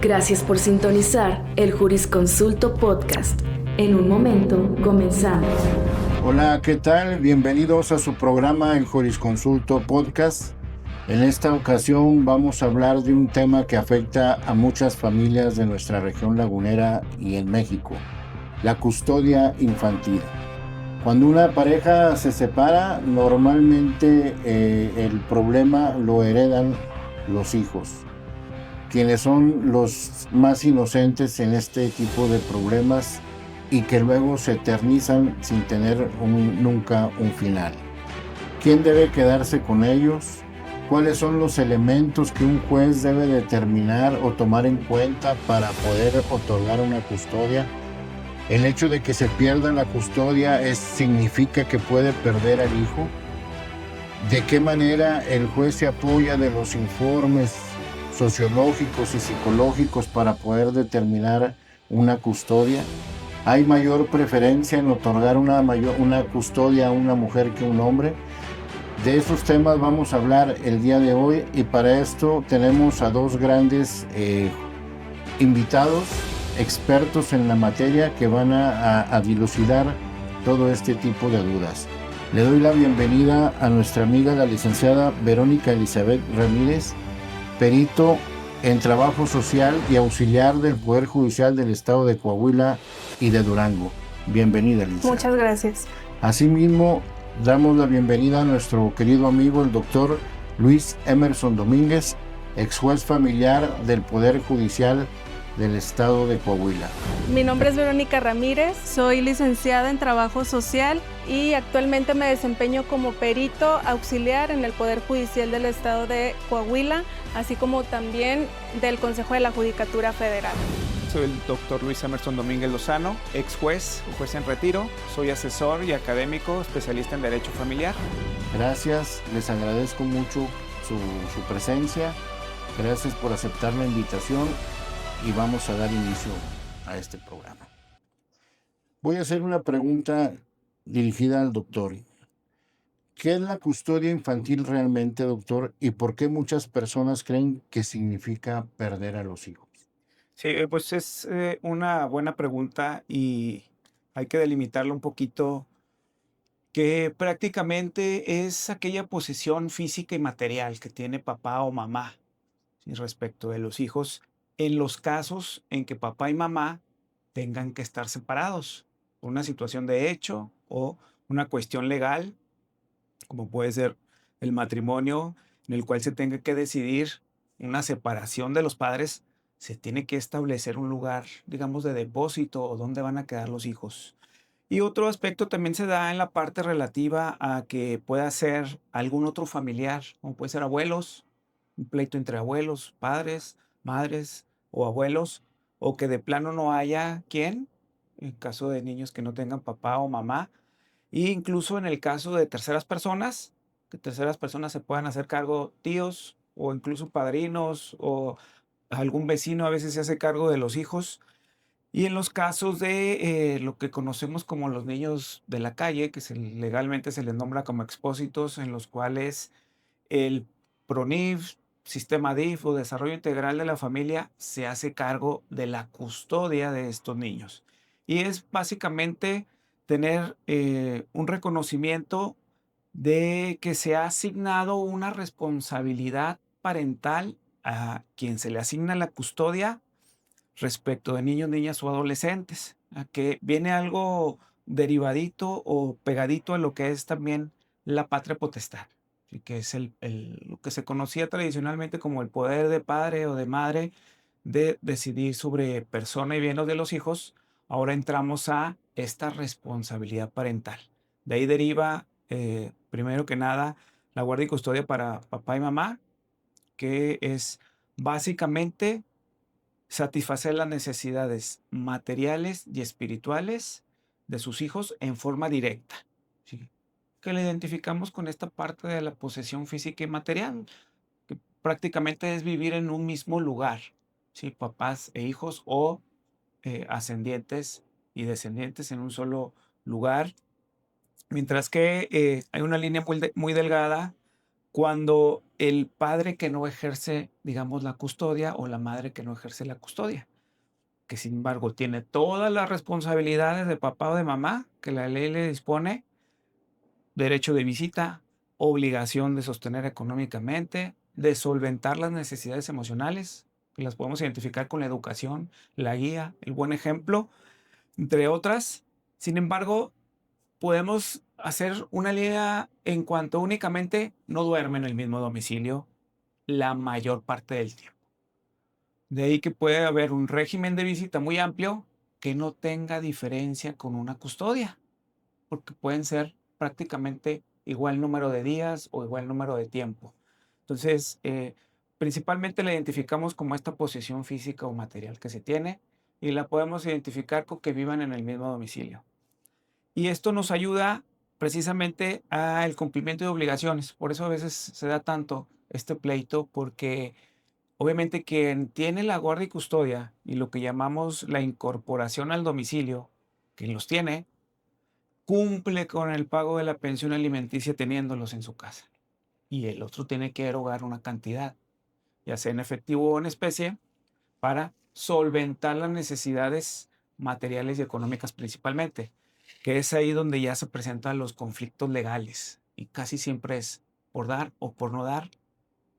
Gracias por sintonizar el Jurisconsulto Podcast. En un momento comenzamos. Hola, ¿qué tal? Bienvenidos a su programa El Jurisconsulto Podcast. En esta ocasión vamos a hablar de un tema que afecta a muchas familias de nuestra región lagunera y en México: la custodia infantil. Cuando una pareja se separa, normalmente el problema lo heredan los hijos, quienes son los más inocentes en este tipo de problemas y que luego se eternizan sin tener nunca un final. ¿Quién debe quedarse con ellos? ¿Cuáles son los elementos que un juez debe determinar o tomar en cuenta para poder otorgar una custodia? ¿El hecho de que se pierda la custodia significa que puede perder al hijo? ¿De qué manera el juez se apoya de los informes sociológicos y psicológicos para poder determinar una custodia? ¿Hay mayor preferencia en otorgar una custodia a una mujer que a un hombre? De esos temas vamos a hablar el día de hoy, y para esto tenemos a dos grandes invitados, expertos en la materia, que van a dilucidar todo este tipo de dudas. Le doy la bienvenida a nuestra amiga, la licenciada Verónica Elizabeth Ramírez, perito en trabajo social y auxiliar del Poder Judicial del Estado de Coahuila y de Durango. Bienvenida, licenciada. Muchas gracias. Asimismo, damos la bienvenida a nuestro querido amigo, el doctor Luis Emerson Domínguez, ex juez familiar del Poder Judicial del Estado de Coahuila. Mi nombre es Verónica Ramírez, soy licenciada en Trabajo Social y actualmente me desempeño como perito auxiliar en el Poder Judicial del Estado de Coahuila, así como también del Consejo de la Judicatura Federal. Soy el doctor Luis Emerson Domínguez Lozano, ex juez en retiro. Soy asesor y académico, especialista en Derecho Familiar. Gracias, les agradezco mucho su presencia. Gracias por aceptar la invitación y vamos a dar inicio a este programa. Voy a hacer una pregunta dirigida al doctor. ¿Qué es la custodia infantil realmente, doctor? ¿Y por qué muchas personas creen que significa perder a los hijos? Sí, pues es una buena pregunta y hay que delimitarlo un poquito, que prácticamente es aquella posesión física y material que tiene papá o mamá, ¿sí?, respecto de los hijos, en los casos en que papá y mamá tengan que estar separados por una situación de hecho o una cuestión legal, como puede ser el matrimonio, en el cual se tenga que decidir una separación de los padres. Se tiene que establecer un lugar, digamos, de depósito o dónde van a quedar los hijos. Y otro aspecto también se da en la parte relativa a que pueda ser algún otro familiar, como puede ser abuelos, un pleito entre abuelos, padres, madres o abuelos, o que de plano no haya quien, en caso de niños que no tengan papá o mamá. E incluso en el caso de terceras personas, que terceras personas se puedan hacer cargo, tíos o incluso padrinos o algún vecino a veces se hace cargo de los hijos. Y en los casos de lo que conocemos como los niños de la calle, que legalmente se les nombra como expósitos, en los cuales el PRONIF, Sistema DIF o Desarrollo Integral de la Familia se hace cargo de la custodia de estos niños. Y es básicamente tener un reconocimiento de que se ha asignado una responsabilidad parental a quien se le asigna la custodia respecto de niños, niñas o adolescentes, a que viene algo derivadito o pegadito a lo que es también la patria potestad, y que es lo que se conocía tradicionalmente como el poder de padre o de madre de decidir sobre persona y bienes de los hijos. Ahora entramos a esta responsabilidad parental. De ahí deriva, primero que nada, la guardia y custodia para papá y mamá, que es básicamente satisfacer las necesidades materiales y espirituales de sus hijos en forma directa, ¿sí? Que le identificamos con esta parte de la posesión física y material, que prácticamente es vivir en un mismo lugar, ¿sí? Papás e hijos o ascendientes y descendientes en un solo lugar, mientras que hay una línea muy delgada cuando el padre que no ejerce, digamos, la custodia o la madre que no ejerce la custodia, que sin embargo tiene todas las responsabilidades de papá o de mamá que la ley le dispone, derecho de visita, obligación de sostener económicamente, de solventar las necesidades emocionales, que las podemos identificar con la educación, la guía, el buen ejemplo, entre otras. Sin embargo, podemos hacer una línea en cuanto únicamente no duerme en el mismo domicilio la mayor parte del tiempo. De ahí que puede haber un régimen de visita muy amplio que no tenga diferencia con una custodia, porque pueden ser prácticamente igual número de días o igual número de tiempo. Entonces, principalmente la identificamos como esta posesión física o material que se tiene y la podemos identificar con que vivan en el mismo domicilio. Y esto nos ayuda precisamente al cumplimiento de obligaciones. Por eso a veces se da tanto este pleito, porque obviamente quien tiene la guardia y custodia y lo que llamamos la incorporación al domicilio, quien los tiene, cumple con el pago de la pensión alimenticia teniéndolos en su casa. Y el otro tiene que erogar una cantidad, ya sea en efectivo o en especie, para solventar las necesidades materiales y económicas principalmente, que es ahí donde ya se presentan los conflictos legales y casi siempre es por dar o por no dar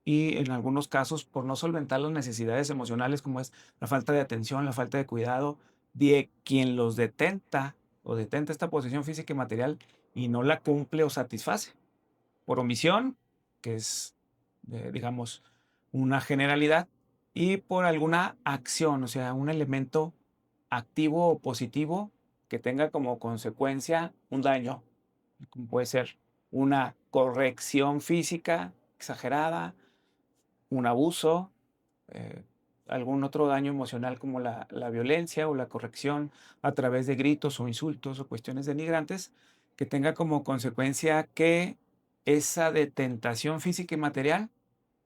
y en algunos casos por no solventar las necesidades emocionales como es la falta de atención, la falta de cuidado de quien los detenta o detenta esta posesión física y material y no la cumple o satisface por omisión, que es, digamos, una generalidad, y por alguna acción, o sea, un elemento activo o positivo que tenga como consecuencia un daño, como puede ser una corrección física exagerada, un abuso, eh, algún otro daño emocional como la violencia o la corrección a través de gritos o insultos o cuestiones denigrantes, que tenga como consecuencia que esa detentación física y material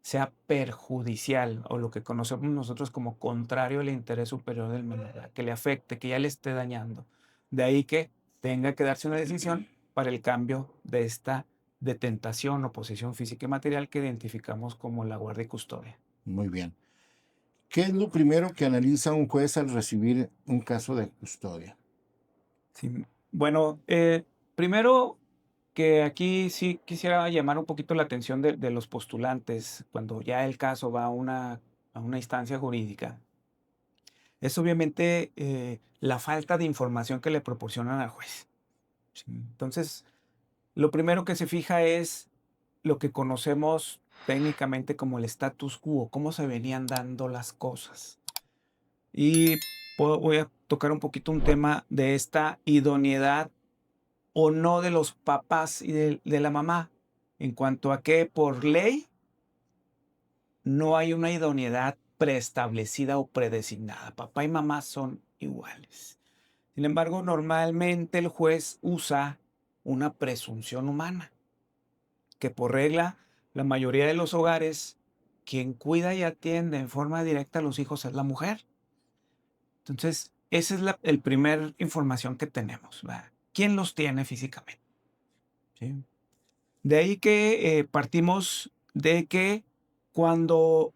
sea perjudicial o lo que conocemos nosotros como contrario al interés superior del menor, que le afecte, que ya le esté dañando. De ahí que tenga que darse una decisión para el cambio de esta detentación o posesión física y material que identificamos como la guardia y custodia. Muy bien. ¿Qué es lo primero que analiza un juez al recibir un caso de custodia? Sí, bueno, primero que aquí sí quisiera llamar un poquito la atención de los postulantes cuando ya el caso va a una instancia jurídica. Es obviamente la falta de información que le proporcionan al juez. Sí. Entonces, lo primero que se fija es lo que conocemos técnicamente como el status quo, cómo se venían dando las cosas. Y voy a tocar un poquito un tema de esta idoneidad o no de los papás y de la mamá, en cuanto a que por ley no hay una idoneidad preestablecida o predesignada. Papá y mamá son iguales. Sin embargo, normalmente el juez usa una presunción humana, que por regla, la mayoría de los hogares, quien cuida y atiende en forma directa a los hijos es la mujer. Entonces, esa es la primer información que tenemos, ¿verdad? ¿Quién los tiene físicamente? ¿Sí? De ahí que partimos de que cuando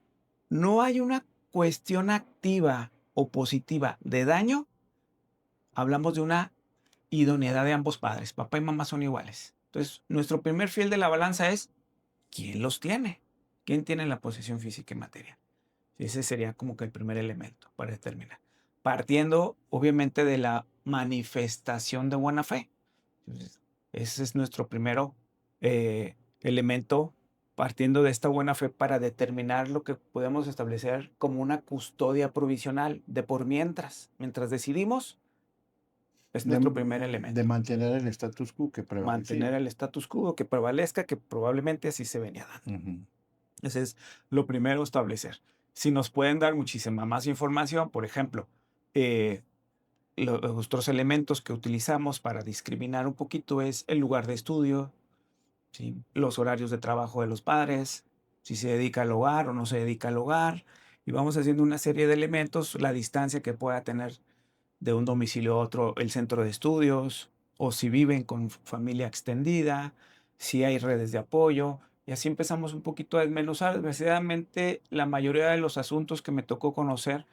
no hay una cuestión activa o positiva de daño, hablamos de una idoneidad de ambos padres. Papá y mamá son iguales. Entonces, nuestro primer fiel de la balanza es ¿quién los tiene? ¿Quién tiene la posesión física y material? Ese sería como que el primer elemento para determinar. Partiendo, obviamente, de la manifestación de buena fe. Entonces, ese es nuestro primero elemento, partiendo de esta buena fe para determinar lo que podemos establecer como una custodia provisional de por mientras decidimos, es nuestro primer De elemento. mantener el status quo que prevalece. Mantener el status quo, que prevalezca, que probablemente así se venía dando. Ese es lo primero, establecer. Si nos pueden dar muchísima más información, por ejemplo, los otros elementos que utilizamos para discriminar un poquito es el lugar de estudio, ¿sí? Los horarios de trabajo de los padres, si se dedica al hogar o no se dedica al hogar, y vamos haciendo una serie de elementos, la distancia que pueda tener de un domicilio a otro el centro de estudios, o si viven con familia extendida, si hay redes de apoyo, Y así empezamos un poquito a desmenuzar. Desgraciadamente, la mayoría de los asuntos que me tocó conocer,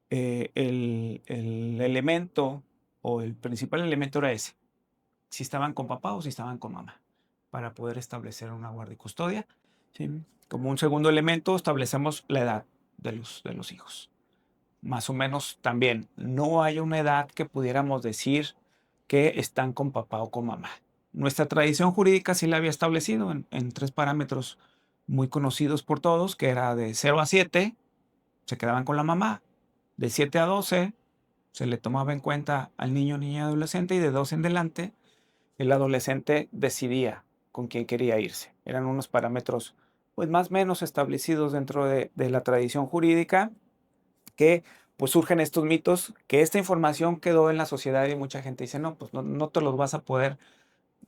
el elemento o el principal elemento era ese, si estaban con papá o si estaban con mamá, para poder establecer una guardia y custodia. ¿Sí? Como un segundo elemento, establecemos la edad de los hijos. Más o menos también, no hay una edad que pudiéramos decir que están con papá o con mamá. Nuestra tradición jurídica sí la había establecido en 3 parámetros muy conocidos por todos, que era de 0 a 7, se quedaban con la mamá, de 7 a 12 se le tomaba en cuenta al niño, niña, adolescente, y de 12 en adelante el adolescente decidía con quién quería irse. Eran unos parámetros pues más o menos establecidos dentro de la tradición jurídica, que pues surgen estos mitos, que esta información quedó en la sociedad y mucha gente dice, no, pues no te los vas a poder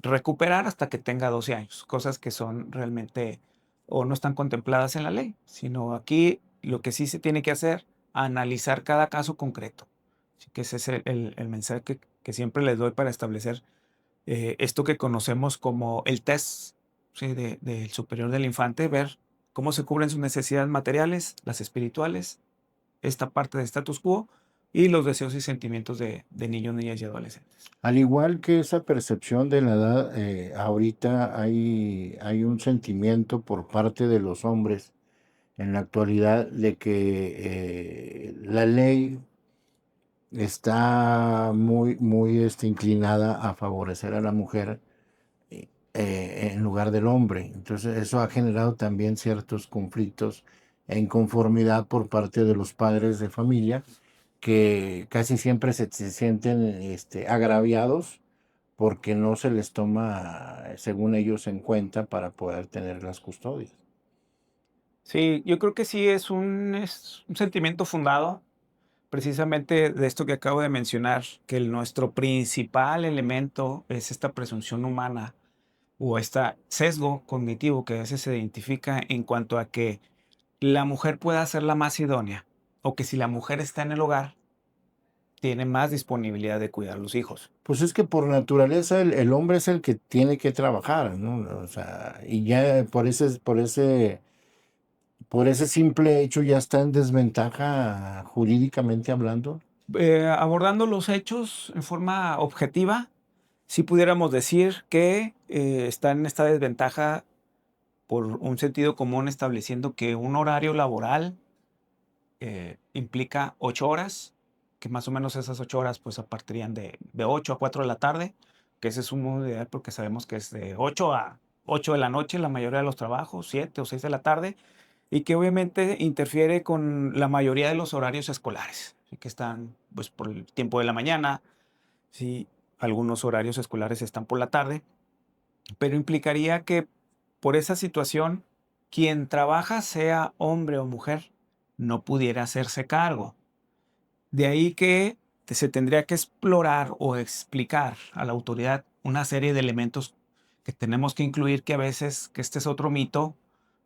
recuperar hasta que tenga 12 años, cosas que son realmente o no están contempladas en la ley, sino aquí lo que sí se tiene que hacer, analizar cada caso concreto. Así que ese es el mensaje que siempre les doy para establecer esto que conocemos como el test, ¿sí? Del superior del infante, ver cómo se cubren sus necesidades materiales, las espirituales, esta parte de status quo y los deseos y sentimientos de niños, niñas y adolescentes. Al igual que esa percepción de la edad, ahorita hay un sentimiento por parte de los hombres en la actualidad de que la ley está muy inclinada a favorecer a la mujer en lugar del hombre. Entonces eso ha generado también ciertos conflictos e inconformidad por parte de los padres de familia que casi siempre se sienten agraviados porque no se les toma, según ellos, en cuenta para poder tener las custodias. Sí, yo creo que sí es un sentimiento fundado, precisamente de esto que acabo de mencionar, que nuestro principal elemento es esta presunción humana o este sesgo cognitivo que a veces se identifica en cuanto a que la mujer pueda ser la más idónea o que si la mujer está en el hogar, tiene más disponibilidad de cuidar a los hijos. Pues es que por naturaleza el hombre es el que tiene que trabajar, ¿no? O sea, y ya por ese simple hecho ya está en desventaja jurídicamente hablando. Abordando los hechos en forma objetiva, sí pudiéramos decir que está en esta desventaja por un sentido común estableciendo que un horario laboral implica 8 horas, que más o menos esas 8 horas pues partirían de 8 a 4 de la tarde, que ese es un modo ideal porque sabemos que es de 8 a 8 de la noche la mayoría de los trabajos, 7 o 6 de la tarde, y que obviamente interfiere con la mayoría de los horarios escolares, ¿sí? Que están pues por el tiempo de la mañana, ¿sí? Algunos horarios escolares están por la tarde, pero implicaría que por esa situación, quien trabaja, sea hombre o mujer, no pudiera hacerse cargo. De ahí que se tendría que explorar o explicar a la autoridad una serie de elementos que tenemos que incluir, que a veces, que este es otro mito,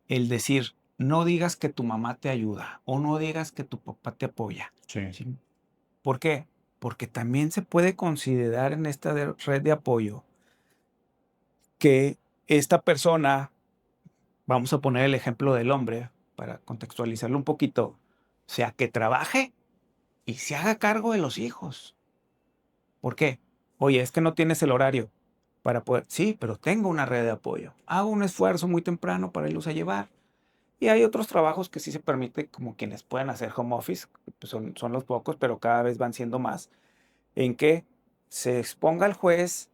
el decir, no digas que tu mamá te ayuda o no digas que tu papá te apoya. Sí. ¿Sí? ¿Por qué? Porque también se puede considerar en esta red de apoyo que esta persona, vamos a poner el ejemplo del hombre para contextualizarlo un poquito, sea que trabaje y se haga cargo de los hijos. ¿Por qué? Oye, es que no tienes el horario para poder. Sí, pero tengo una red de apoyo. Hago un esfuerzo muy temprano para irlos a llevar. Y hay otros trabajos que sí se permite, como quienes pueden hacer home office, pues son los pocos, pero cada vez van siendo más, en que se exponga al juez,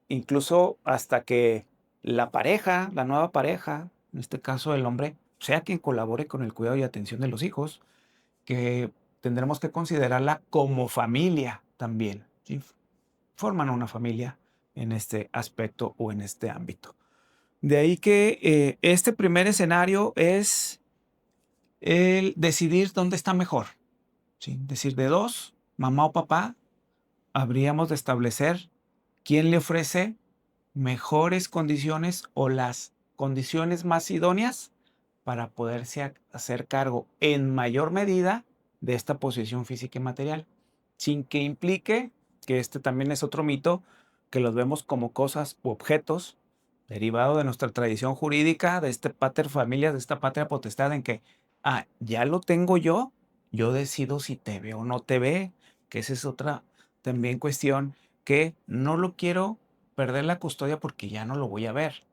incluso hasta que la pareja, la nueva pareja, en este caso el hombre, sea quien colabore con el cuidado y atención de los hijos, que tendremos que considerarla como familia también, ¿sí? Forman una familia en este aspecto o en este ámbito. De ahí que este primer escenario es el decidir dónde está mejor, ¿sí? Decir de dos, mamá o papá, habríamos de establecer quién le ofrece mejores condiciones o las condiciones más idóneas para poderse hacer cargo en mayor medida de esta posición física y material, sin que implique, que este también es otro mito, que los vemos como cosas u objetos derivado de nuestra tradición jurídica, de este pater familias, de esta patria potestad en que, ya lo tengo yo decido si te ve o no te ve, que esa es otra también cuestión, que no lo quiero perder la custodia porque ya no lo voy a ver.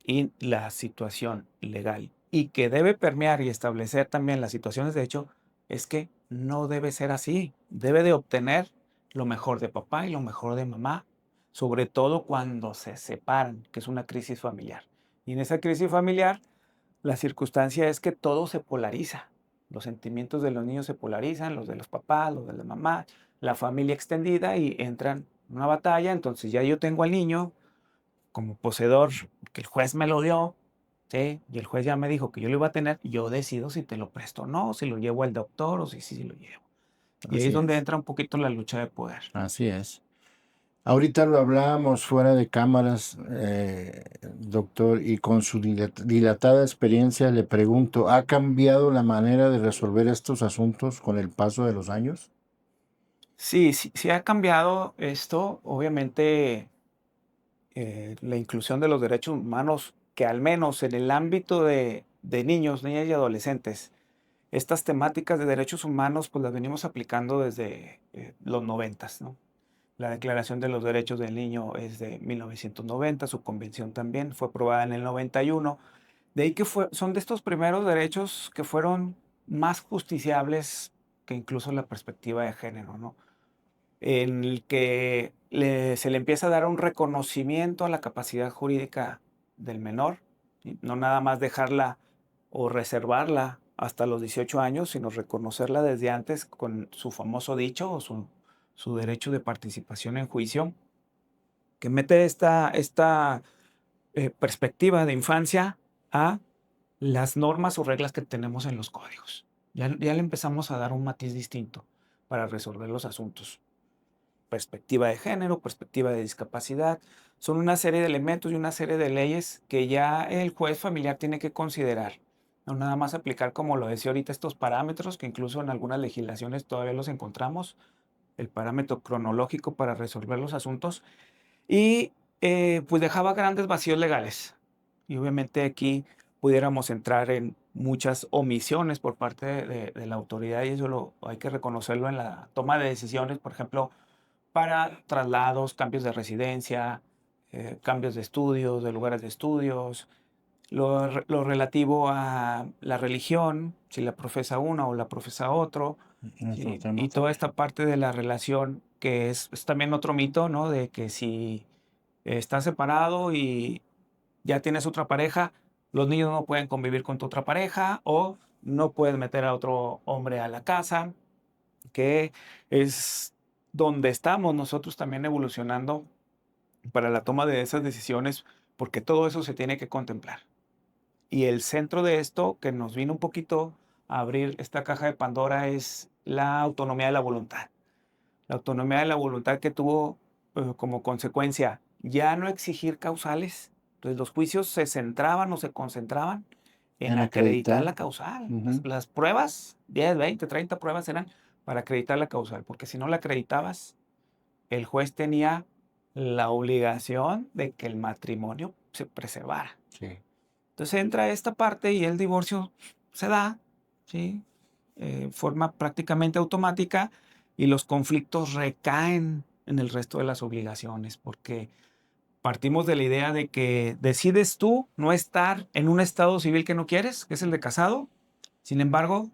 Y la situación legal y que debe permear y establecer también las situaciones de hecho es que no debe ser así. Debe de obtener lo mejor de papá y lo mejor de mamá, sobre todo cuando se separan, que es una crisis familiar. Y en esa crisis familiar, la circunstancia es que todo se polariza. Los sentimientos de los niños se polarizan, los de los papás, los de la mamá, la familia extendida y entran en una batalla. Entonces ya yo tengo al niño como poseedor, que el juez me lo dio, ¿sí? Y el juez ya me dijo que yo lo iba a tener, yo decido si te lo presto o no, si lo llevo al doctor o si sí lo llevo. Y ahí es Así donde es, entra un poquito la lucha de poder. así es. Ahorita lo hablábamos fuera de cámaras, doctor, y con su dilatada experiencia le pregunto, ¿ha cambiado la manera de resolver estos asuntos con el paso de los años? Sí, sí, sí ha cambiado esto, obviamente la inclusión de los derechos humanos, que al menos en el ámbito de niños, niñas y adolescentes, estas temáticas de derechos humanos pues las venimos aplicando desde los 90, ¿no? La Declaración de los Derechos del Niño es de 1990, su convención también fue aprobada en el 91. De ahí que son de estos primeros derechos que fueron más justiciables que incluso la perspectiva de género, ¿no? En el que se le empieza a dar un reconocimiento a la capacidad jurídica del menor, ¿sí? No nada más dejarla o reservarla hasta los 18 años, sino reconocerla desde antes con su famoso dicho o su derecho de participación en juicio, que mete esta perspectiva de infancia a las normas o reglas que tenemos en los códigos. Ya le empezamos a dar un matiz distinto para resolver los asuntos. Perspectiva de género, perspectiva de discapacidad, son una serie de elementos y una serie de leyes que ya el juez familiar tiene que considerar. No nada más aplicar, como lo decía ahorita, estos parámetros que incluso en algunas legislaciones todavía los encontramos, el parámetro cronológico para resolver los asuntos, y pues dejaba grandes vacíos legales. Y obviamente aquí pudiéramos entrar en muchas omisiones por parte de la autoridad y eso hay que reconocerlo en la toma de decisiones, por ejemplo, para traslados, cambios de residencia, cambios de estudios, de lugares de estudios, lo relativo a la religión, si la profesa uno o la profesa otro, Nuestro tema. y toda esta parte de la relación que es también otro mito, ¿no? De que si estás separado y ya tienes otra pareja, los niños no pueden convivir con tu otra pareja o no puedes meter a otro hombre a la casa, que es donde estamos nosotros también evolucionando para la toma de esas decisiones, porque todo eso se tiene que contemplar. Y el centro de esto, que nos vino un poquito a abrir esta caja de Pandora, es la autonomía de la voluntad. La autonomía de la voluntad que tuvo como consecuencia ya no exigir causales. Entonces los juicios se centraban o se concentraban en En acreditar acreditar. la causal. Ujú. Las pruebas, 10, 20, 30 pruebas eran para acreditar la causal, porque si no la acreditabas, el juez tenía la obligación de que el matrimonio se preservara. Sí. Entonces entra esta parte y el divorcio se da, ¿sí? Forma prácticamente automática y los conflictos recaen en el resto de las obligaciones, porque partimos de la idea de que decides tú no estar en un estado civil que no quieres, que es el de casado. Sin embargo,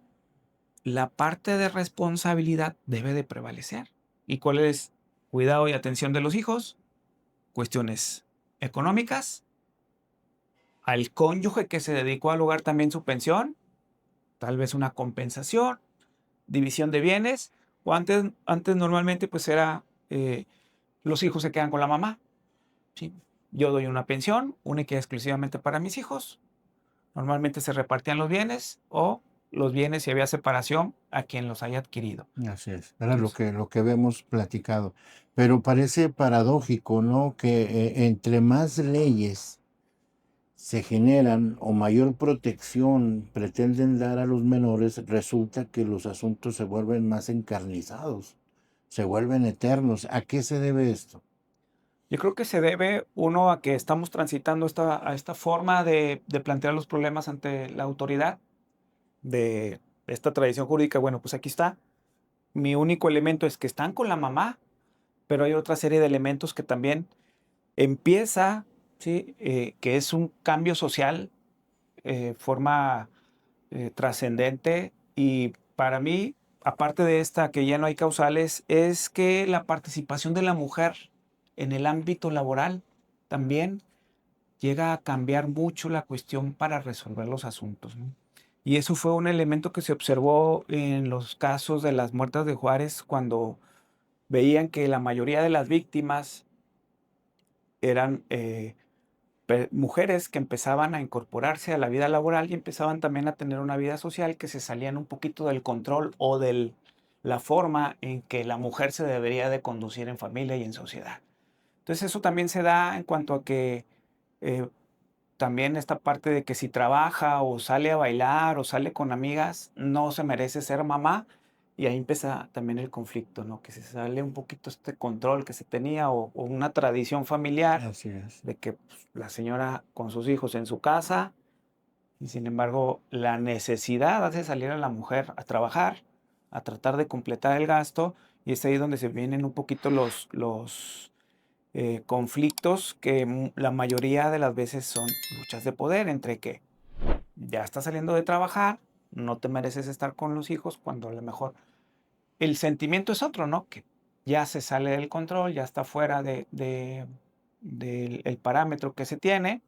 la parte de responsabilidad debe de prevalecer. ¿Y cuál es? Cuidado y atención de los hijos, cuestiones económicas, al cónyuge que se dedicó al hogar también su pensión, tal vez una compensación, división de bienes, o antes normalmente pues era los hijos se quedan con la mamá, ¿sí? Yo doy una pensión única y exclusivamente para mis hijos, normalmente se repartían los bienes o los bienes si había separación a quien los haya adquirido. Así es, era Entonces, lo que hemos platicado. Pero parece paradójico, ¿no? Que entre más leyes se generan o mayor protección pretenden dar a los menores, resulta que los asuntos se vuelven más encarnizados, se vuelven eternos. ¿A qué se debe esto? Yo creo que se debe, uno, a que estamos transitando a esta forma de plantear los problemas ante la autoridad de esta tradición jurídica. Bueno, pues aquí está. Mi único elemento es que están con la mamá, pero hay otra serie de elementos que también empieza, ¿sí? Que es un cambio social, forma trascendente. Y para mí, aparte de esta que ya no hay causales, es que la participación de la mujer en el ámbito laboral también llega a cambiar mucho la cuestión para resolver los asuntos, ¿no? Y eso fue un elemento que se observó en los casos de las muertas de Juárez, cuando veían que la mayoría de las víctimas eran mujeres que empezaban a incorporarse a la vida laboral y empezaban también a tener una vida social, que se salían un poquito del control o de la forma en que la mujer se debería de conducir en familia y en sociedad. Entonces eso también se da en cuanto a que eh, también esta parte de que si trabaja o sale a bailar o sale con amigas, no se merece ser mamá. Y ahí empieza también el conflicto, ¿no? Que se sale un poquito este control que se tenía o una tradición familiar Así es. de que pues, la señora con sus hijos en su casa, y sin embargo la necesidad hace salir a la mujer a trabajar, a tratar de completar el gasto, y es ahí donde se vienen un poquito los conflictos que la mayoría de las veces son luchas de poder entre que ya estás saliendo de trabajar, no te mereces estar con los hijos, cuando a lo mejor el sentimiento es otro, ¿no? Que ya se sale del control, ya está fuera del el parámetro que se tiene,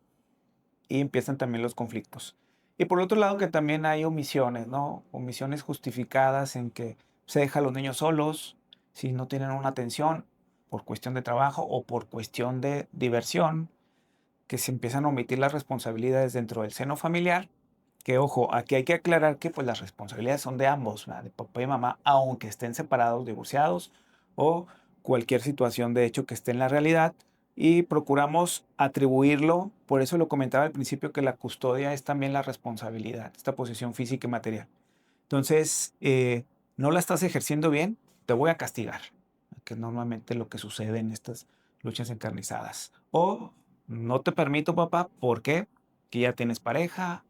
y empiezan también los conflictos. Y por otro lado que también hay omisiones, ¿no? Omisiones justificadas en que se deja a los niños solos si no tienen una atención por cuestión de trabajo o por cuestión de diversión, que se empiezan a omitir las responsabilidades dentro del seno familiar. Que ojo, aquí hay que aclarar que pues las responsabilidades son de ambos, ¿verdad? De papá y mamá, aunque estén separados, divorciados o cualquier situación de hecho que esté en la realidad, y procuramos atribuirlo, por eso lo comentaba al principio, que la custodia es también la responsabilidad, esta posesión física y material. Entonces, no la estás ejerciendo bien, te voy a castigar, que es normalmente lo que sucede en estas luchas encarnizadas. O no te permito, papá, ¿por qué? Que ya tienes pareja,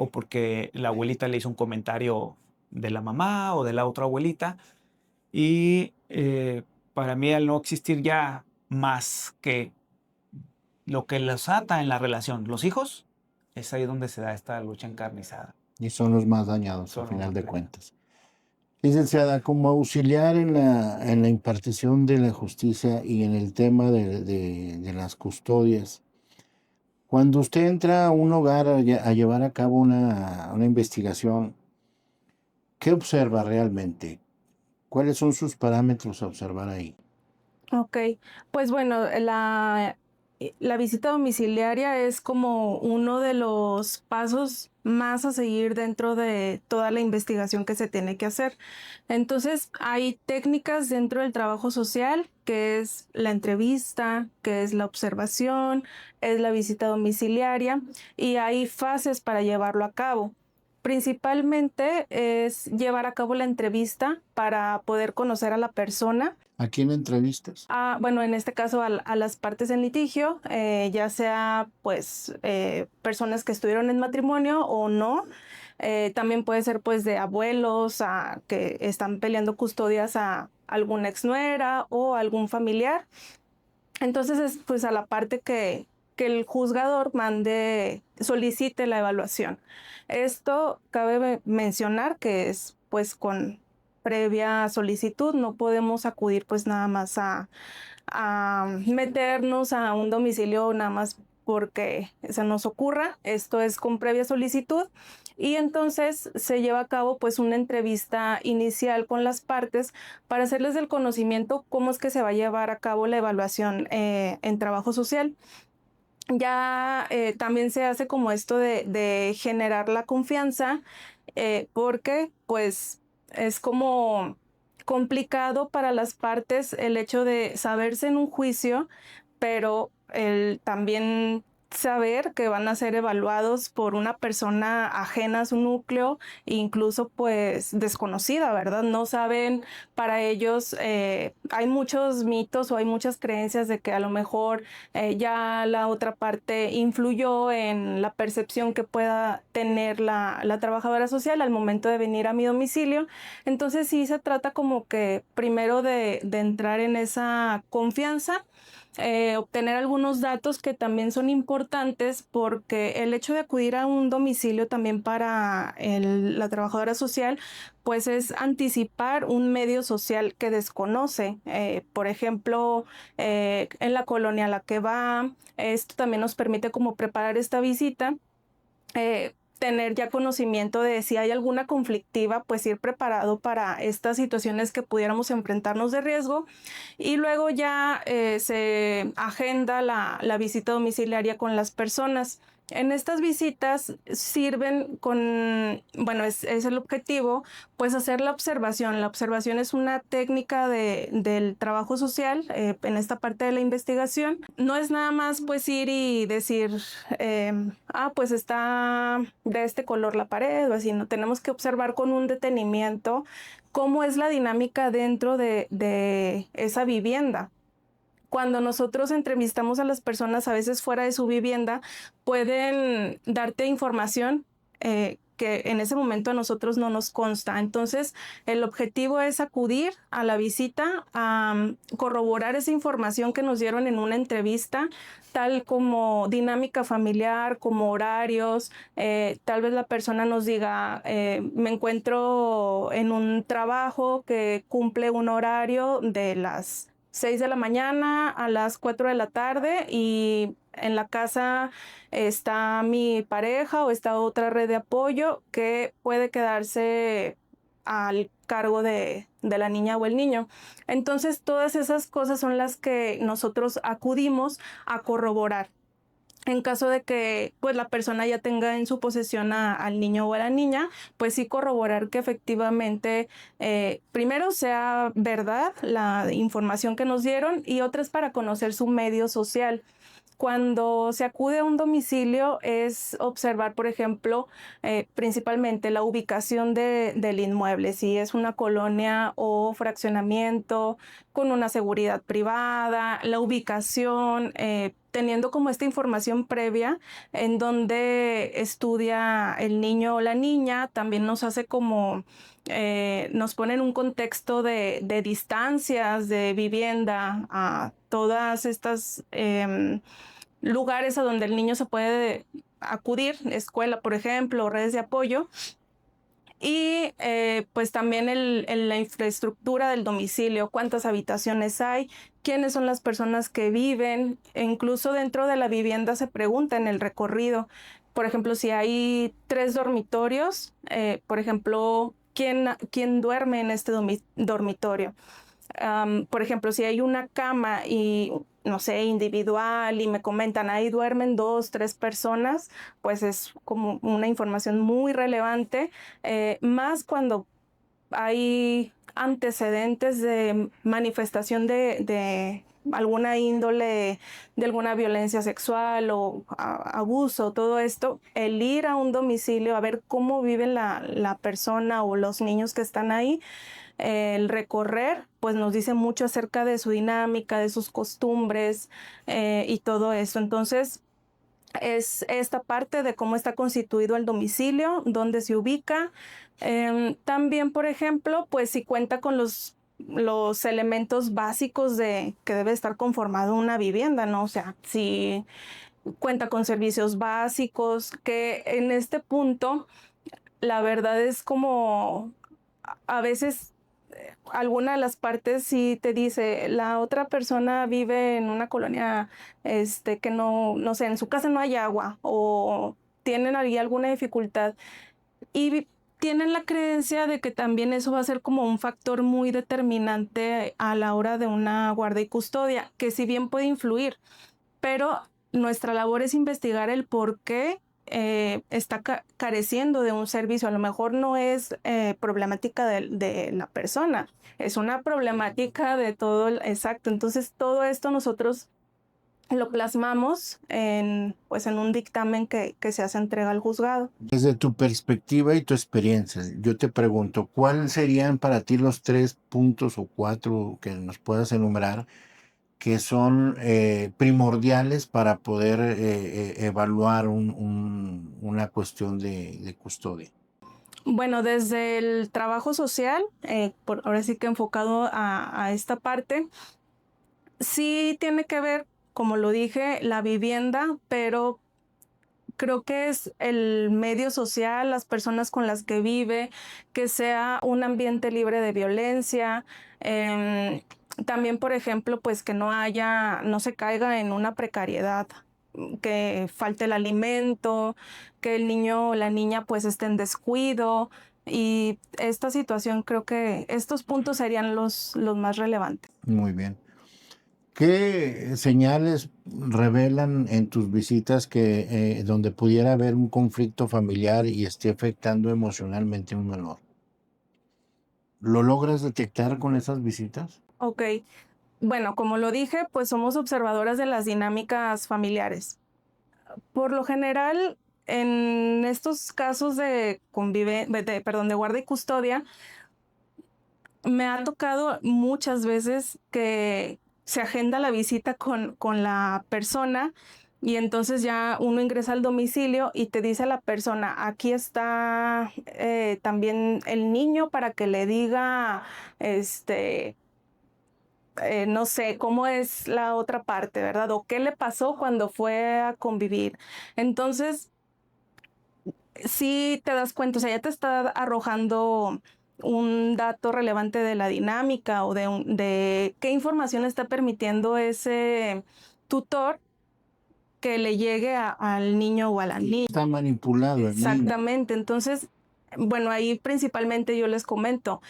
o porque la abuelita le hizo un comentario de la mamá o de la otra abuelita. Y para mí, al no existir ya más que lo que los ata en la relación, los hijos, es ahí donde se da esta lucha encarnizada. Y son los más dañados, Son al final los de más cuentas. Licenciada, como auxiliar en la impartición de la justicia y en el tema de las custodias, cuando usted entra a un hogar a llevar a cabo una investigación, ¿qué observa realmente? ¿Cuáles son sus parámetros a observar ahí? Ok, pues bueno, la visita domiciliaria es como uno de los pasos más a seguir dentro de toda la investigación que se tiene que hacer. Entonces, hay técnicas dentro del trabajo social, que es la entrevista, que es la observación, es la visita domiciliaria, y hay fases para llevarlo a cabo. Principalmente es llevar a cabo la entrevista para poder conocer a la persona. ¿A quién entrevistas? Bueno, en este caso a las partes en litigio, ya sea pues personas que estuvieron en matrimonio o no. También puede ser pues de abuelos que están peleando custodias a alguna exnuera o algún familiar. Entonces es pues a la parte que el juzgador solicite la evaluación. Esto cabe mencionar que es pues con previa solicitud, no podemos acudir pues nada más a meternos a un domicilio nada más porque se nos ocurra. Esto es con previa solicitud, y entonces se lleva a cabo pues una entrevista inicial con las partes para hacerles el conocimiento cómo es que se va a llevar a cabo la evaluación en trabajo social. Ya también se hace como esto de generar la confianza, porque pues es como complicado para las partes el hecho de saberse en un juicio, pero también saber que van a ser evaluados por una persona ajena a su núcleo, incluso pues desconocida, ¿verdad? No saben, para ellos hay muchos mitos o hay muchas creencias de que a lo mejor ya la otra parte influyó en la percepción que pueda tener la trabajadora social al momento de venir a mi domicilio. Entonces sí se trata como que primero de entrar en esa confianza, obtener algunos datos que también son importantes, porque el hecho de acudir a un domicilio también para la trabajadora social pues es anticipar un medio social que desconoce. Por ejemplo, en la colonia a la que va, esto también nos permite como preparar esta visita, tener ya conocimiento de si hay alguna conflictiva, pues ir preparado para estas situaciones que pudiéramos enfrentarnos de riesgo, y luego ya se agenda la visita domiciliaria con las personas. En estas visitas sirven bueno, es el objetivo, pues hacer la observación. La observación es una técnica del trabajo social en esta parte de la investigación. No es nada más pues ir y decir, pues está de este color la pared o así, no, tenemos que observar con un detenimiento cómo es la dinámica dentro de esa vivienda. Cuando nosotros entrevistamos a las personas, a veces fuera de su vivienda, pueden darte información que en ese momento a nosotros no nos consta. Entonces, el objetivo es acudir a la visita a corroborar esa información que nos dieron en una entrevista, tal como dinámica familiar, como horarios. Tal vez la persona nos diga, me encuentro en un trabajo que cumple un horario de las 6 de la mañana a las 4 de la tarde, y en la casa está mi pareja o está otra red de apoyo que puede quedarse al cargo de la niña o el niño. Entonces, todas esas cosas son las que nosotros acudimos a corroborar. En caso de que pues la persona ya tenga en su posesión al niño o a la niña, pues sí corroborar que efectivamente primero sea verdad la información que nos dieron, y otra es para conocer su medio social. Cuando se acude a un domicilio es observar, por ejemplo, principalmente la ubicación del inmueble, si es una colonia o fraccionamiento con una seguridad privada, la ubicación, teniendo como esta información previa en donde estudia el niño o la niña. También nos hace como, nos pone en un contexto de distancias de vivienda a todas estas lugares a donde el niño se puede acudir, escuela, por ejemplo, redes de apoyo. Y pues también la infraestructura del domicilio, cuántas habitaciones hay, quiénes son las personas que viven, e incluso dentro de la vivienda se pregunta en el recorrido, por ejemplo, si hay 3 dormitorios, por ejemplo, ¿quién duerme en este dormitorio? Por ejemplo, si hay una cama y no sé, individual, y me comentan ahí duermen 2, 3 personas, pues es como una información muy relevante, más cuando hay antecedentes de manifestación de alguna índole, de alguna violencia sexual o abuso. Todo esto, el ir a un domicilio a ver cómo vive la persona o los niños que están ahí, el recorrer, pues nos dice mucho acerca de su dinámica, de sus costumbres y todo eso. Entonces, es esta parte de cómo está constituido el domicilio, dónde se ubica. También, por ejemplo, pues si cuenta con los elementos básicos de que debe estar conformado una vivienda, ¿no? O sea, si cuenta con servicios básicos, que en este punto, la verdad es como a veces alguna de las partes sí te dice, la otra persona vive en una colonia que no sé, en su casa no hay agua o tienen ahí alguna dificultad, y tienen la creencia de que también eso va a ser como un factor muy determinante a la hora de una guarda y custodia, que si bien puede influir, pero nuestra labor es investigar el por qué está careciendo de un servicio. A lo mejor no es problemática de la persona, es una problemática de todo. Exacto. Entonces todo esto nosotros lo plasmamos pues en un dictamen que se hace entrega al juzgado. Desde tu perspectiva y tu experiencia, yo te pregunto, ¿cuáles serían para ti los 3 puntos o 4 que nos puedas enumerar que son primordiales para poder evaluar una cuestión de custodia? Bueno, desde el trabajo social, ahora sí que enfocado a esta parte, sí tiene que ver, como lo dije, la vivienda, pero creo que es el medio social, las personas con las que vive, que sea un ambiente libre de violencia. También, por ejemplo, pues que no se caiga en una precariedad, que falte el alimento, que el niño o la niña pues esté en descuido. Y esta situación, creo que estos puntos serían los más relevantes. Muy bien. ¿Qué señales revelan en tus visitas que donde pudiera haber un conflicto familiar y esté afectando emocionalmente a un menor? ¿Lo logras detectar con esas visitas? Ok, bueno, como lo dije, pues somos observadoras de las dinámicas familiares. Por lo general, en estos casos de guarda y custodia, me ha tocado muchas veces que se agenda la visita con la persona y entonces ya uno ingresa al domicilio y te dice la persona, aquí está también el niño para que le diga, no sé, cómo es la otra parte, ¿verdad? O qué le pasó cuando fue a convivir. Entonces, sí te das cuenta, o sea, ya te está arrojando un dato relevante de la dinámica o de qué información está permitiendo ese tutor que le llegue al niño o a la niña. Está manipulado el niño. Exactamente, entonces, bueno, ahí principalmente yo les comento,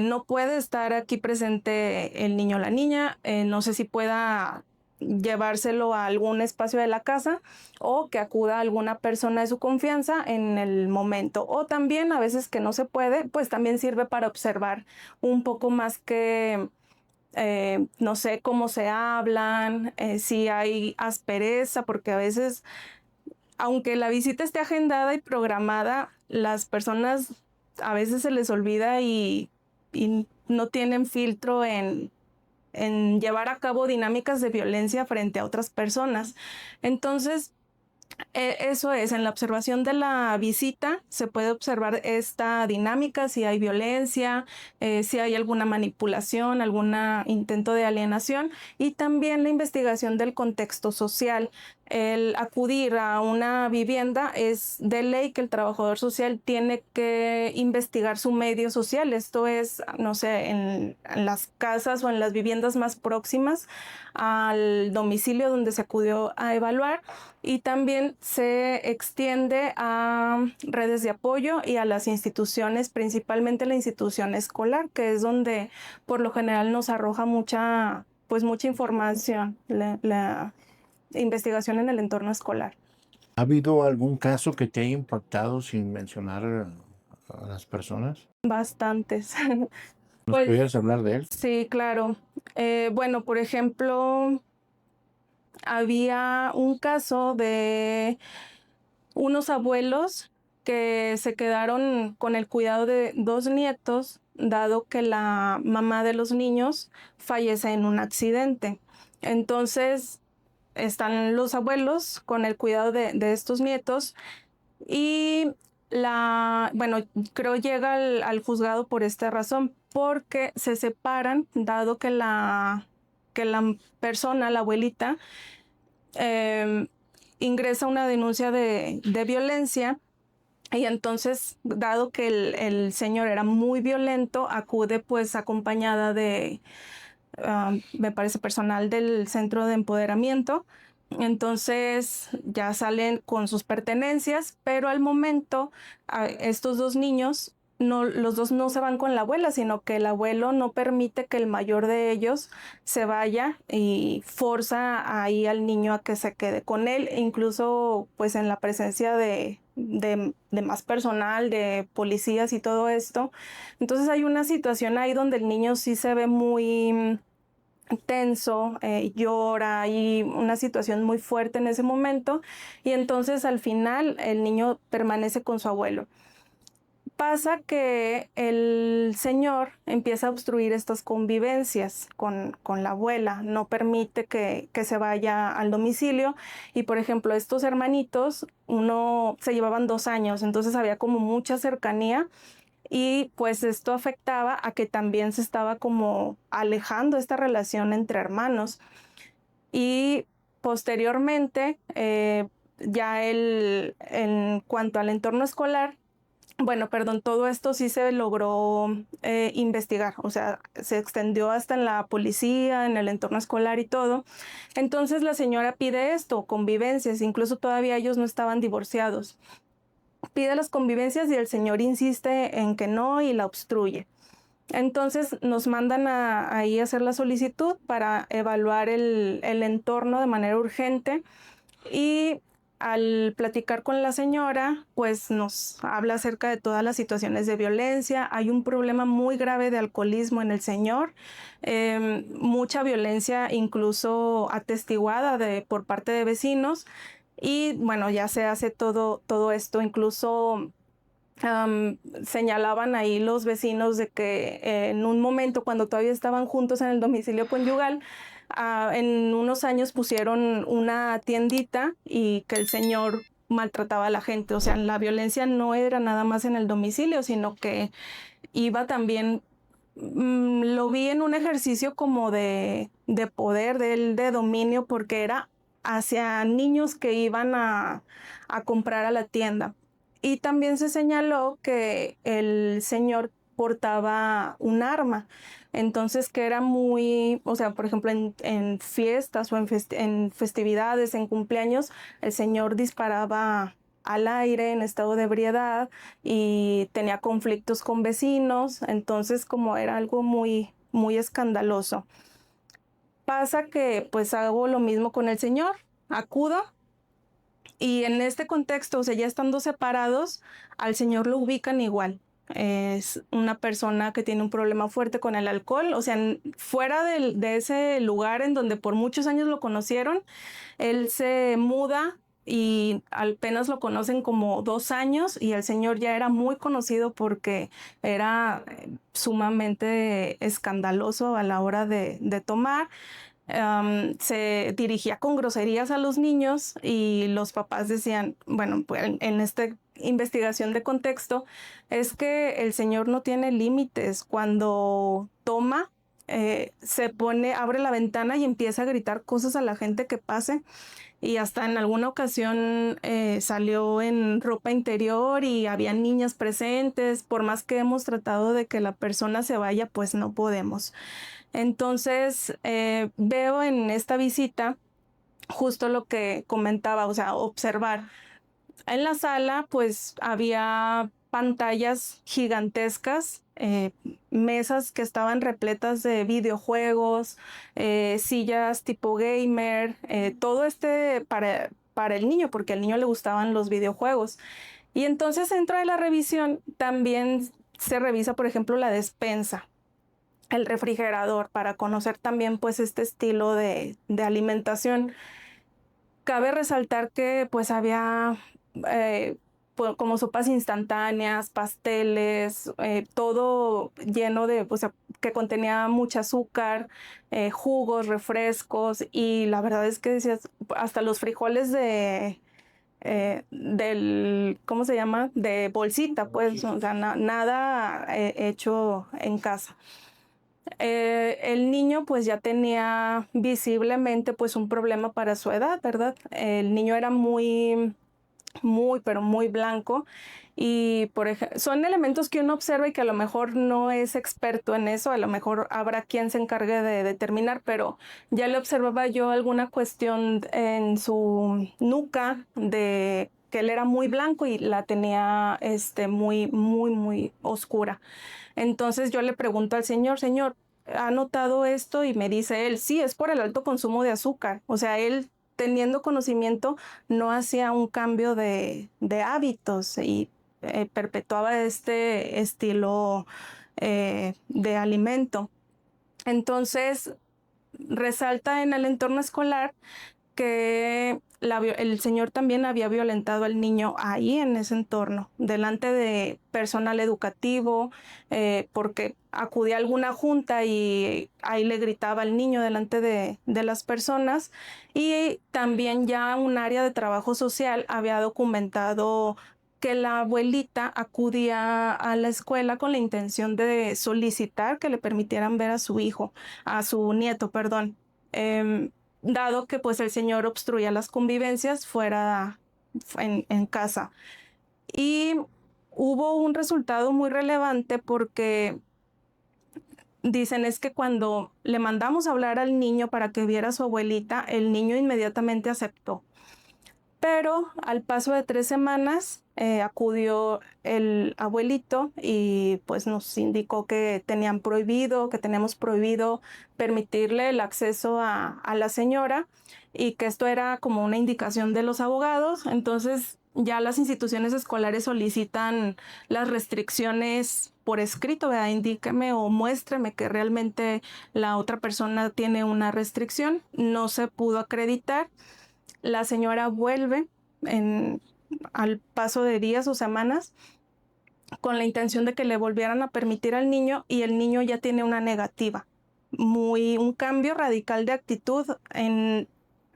no puede estar aquí presente el niño o la niña, no sé si pueda llevárselo a algún espacio de la casa o que acuda a alguna persona de su confianza en el momento. O también a veces que no se puede, pues también sirve para observar un poco más que, no sé, cómo se hablan, si hay aspereza, porque a veces, aunque la visita esté agendada y programada, las personas a veces se les olvida y no tienen filtro en llevar a cabo dinámicas de violencia frente a otras personas. Entonces, eso es, en la observación de la visita se puede observar esta dinámica, si hay violencia, si hay alguna manipulación, algún intento de alienación y también la investigación del contexto social. El acudir a una vivienda es de ley que el trabajador social tiene que investigar su medio social. Esto es, no sé, en las casas o en las viviendas más próximas al domicilio donde se acudió a evaluar y también se extiende a redes de apoyo y a las instituciones, principalmente la institución escolar, que es donde por lo general nos arroja mucha información, la investigación en el entorno escolar. ¿Ha habido algún caso que te haya impactado sin mencionar a las personas? Bastantes. ¿Nos Pues, pudieras hablar de él? sí, claro. Bueno, por ejemplo, había un caso de unos abuelos que se quedaron con el cuidado de 2 nietos, dado que la mamá de los niños fallece en un accidente. Entonces, están los abuelos con el cuidado de estos nietos y bueno, creo llega al juzgado por esta razón, porque se separan, dado que la persona, la abuelita, ingresa una denuncia de violencia y entonces, dado que el señor era muy violento, acude pues acompañada de, me parece, personal del centro de empoderamiento. Entonces ya salen con sus pertenencias, pero al momento estos 2 niños, los 2 no se van con la abuela, sino que el abuelo no permite que el mayor de ellos se vaya y forza ahí al niño a que se quede con él, incluso pues en la presencia de más personal, de policías y todo esto. Entonces hay una situación ahí donde el niño sí se ve muy tenso, llora, hay una situación muy fuerte en ese momento, y entonces al final el niño permanece con su abuelo. Pasa que el señor empieza a obstruir estas convivencias con la abuela, no permite que se vaya al domicilio, y por ejemplo estos hermanitos, uno se llevaban 2 años, entonces había como mucha cercanía, y pues esto afectaba a que también se estaba como alejando esta relación entre hermanos. Y posteriormente, ya en cuanto al entorno escolar, bueno, perdón, todo esto sí se logró investigar, o sea, se extendió hasta en la policía, en el entorno escolar y todo. Entonces la señora pide esto, convivencias, incluso todavía ellos no estaban divorciados. Pide las convivencias y el señor insiste en que no y la obstruye. Entonces nos mandan ahí a hacer la solicitud para evaluar el entorno de manera urgente, y al platicar con la señora, pues nos habla acerca de todas las situaciones de violencia. Hay un problema muy grave de alcoholismo en el señor, mucha violencia incluso atestiguada por parte de vecinos, y bueno, ya se hace todo esto, incluso señalaban ahí los vecinos de que en un momento cuando todavía estaban juntos en el domicilio conyugal, en unos años pusieron una tiendita y que el señor maltrataba a la gente. O sea, la violencia no era nada más en el domicilio, sino que iba también, lo vi en un ejercicio como de poder, de dominio, porque era hacia niños que iban a comprar a la tienda. Y también se señaló que el señor portaba un arma, entonces que era muy, o sea, por ejemplo, en fiestas o en festividades, en cumpleaños, el señor disparaba al aire en estado de ebriedad y tenía conflictos con vecinos, entonces como era algo muy, muy escandaloso. Pasa que pues hago lo mismo con el señor, acudo. Y en este contexto, o sea, ya estando separados, al señor lo ubican igual. Es una persona que tiene un problema fuerte con el alcohol, o sea, fuera de ese lugar en donde por muchos años lo conocieron, él se muda y apenas lo conocen como 2 años, y el señor ya era muy conocido porque era sumamente escandaloso a la hora de tomar. Se dirigía con groserías a los niños, y los papás decían, bueno, pues en esta investigación de contexto, es que el señor no tiene límites. Cuando toma, se pone, abre la ventana y empieza a gritar cosas a la gente que pase, y hasta en alguna ocasión salió en ropa interior y había niñas presentes. Por más que hemos tratado de que la persona se vaya, pues no podemos. Entonces veo en esta visita justo lo que comentaba, o sea, observar. En la sala pues había pantallas gigantescas, mesas que estaban repletas de videojuegos, sillas tipo gamer, todo para el niño, porque al niño le gustaban los videojuegos. Y entonces dentro de la revisión también se revisa, por ejemplo, la despensa, el refrigerador, para conocer también pues este estilo de alimentación. Cabe resaltar que pues había como sopas instantáneas, pasteles, todo lleno de, o sea, que contenía mucho azúcar, jugos, refrescos, y la verdad es que decías, hasta los frijoles ¿cómo se llama? De bolsita, pues, o sea, nada hecho en casa. El niño pues ya tenía visiblemente pues un problema para su edad, ¿verdad? El niño era muy, pero muy blanco, y por ejemplo, son elementos que uno observa y que a lo mejor no es experto en eso, a lo mejor habrá quien se encargue de determinar, pero ya le observaba yo alguna cuestión en su nuca de que él era muy blanco y la tenía muy, muy, muy oscura. Entonces yo le pregunto al señor, ¿ha notado esto? Y me dice él, sí, es por el alto consumo de azúcar. O sea, él, teniendo conocimiento, no hacía un cambio de hábitos, y perpetuaba este estilo de alimento. Entonces, resalta en el entorno escolar que el señor también había violentado al niño ahí en ese entorno, delante de personal educativo, porque acudía a alguna junta y ahí le gritaba al niño delante de las personas. Y también ya un área de trabajo social había documentado que la abuelita acudía a la escuela con la intención de solicitar que le permitieran ver a su hijo, a su nieto, perdón. Dado que pues el señor obstruía las convivencias fuera en casa. Y hubo un resultado muy relevante porque dicen es que cuando le mandamos a hablar al niño para que viera a su abuelita, el niño inmediatamente aceptó. Pero al paso de 3 semanas acudió el abuelito y pues nos indicó que teníamos prohibido permitirle el acceso a la señora y que esto era como una indicación de los abogados. Entonces ya las instituciones escolares solicitan las restricciones por escrito, ¿verdad? Indíqueme o muéstrame que realmente la otra persona tiene una restricción. No se pudo acreditar. La señora vuelve al paso de días o semanas con la intención de que le volvieran a permitir al niño y el niño ya tiene una negativa. Un cambio radical de actitud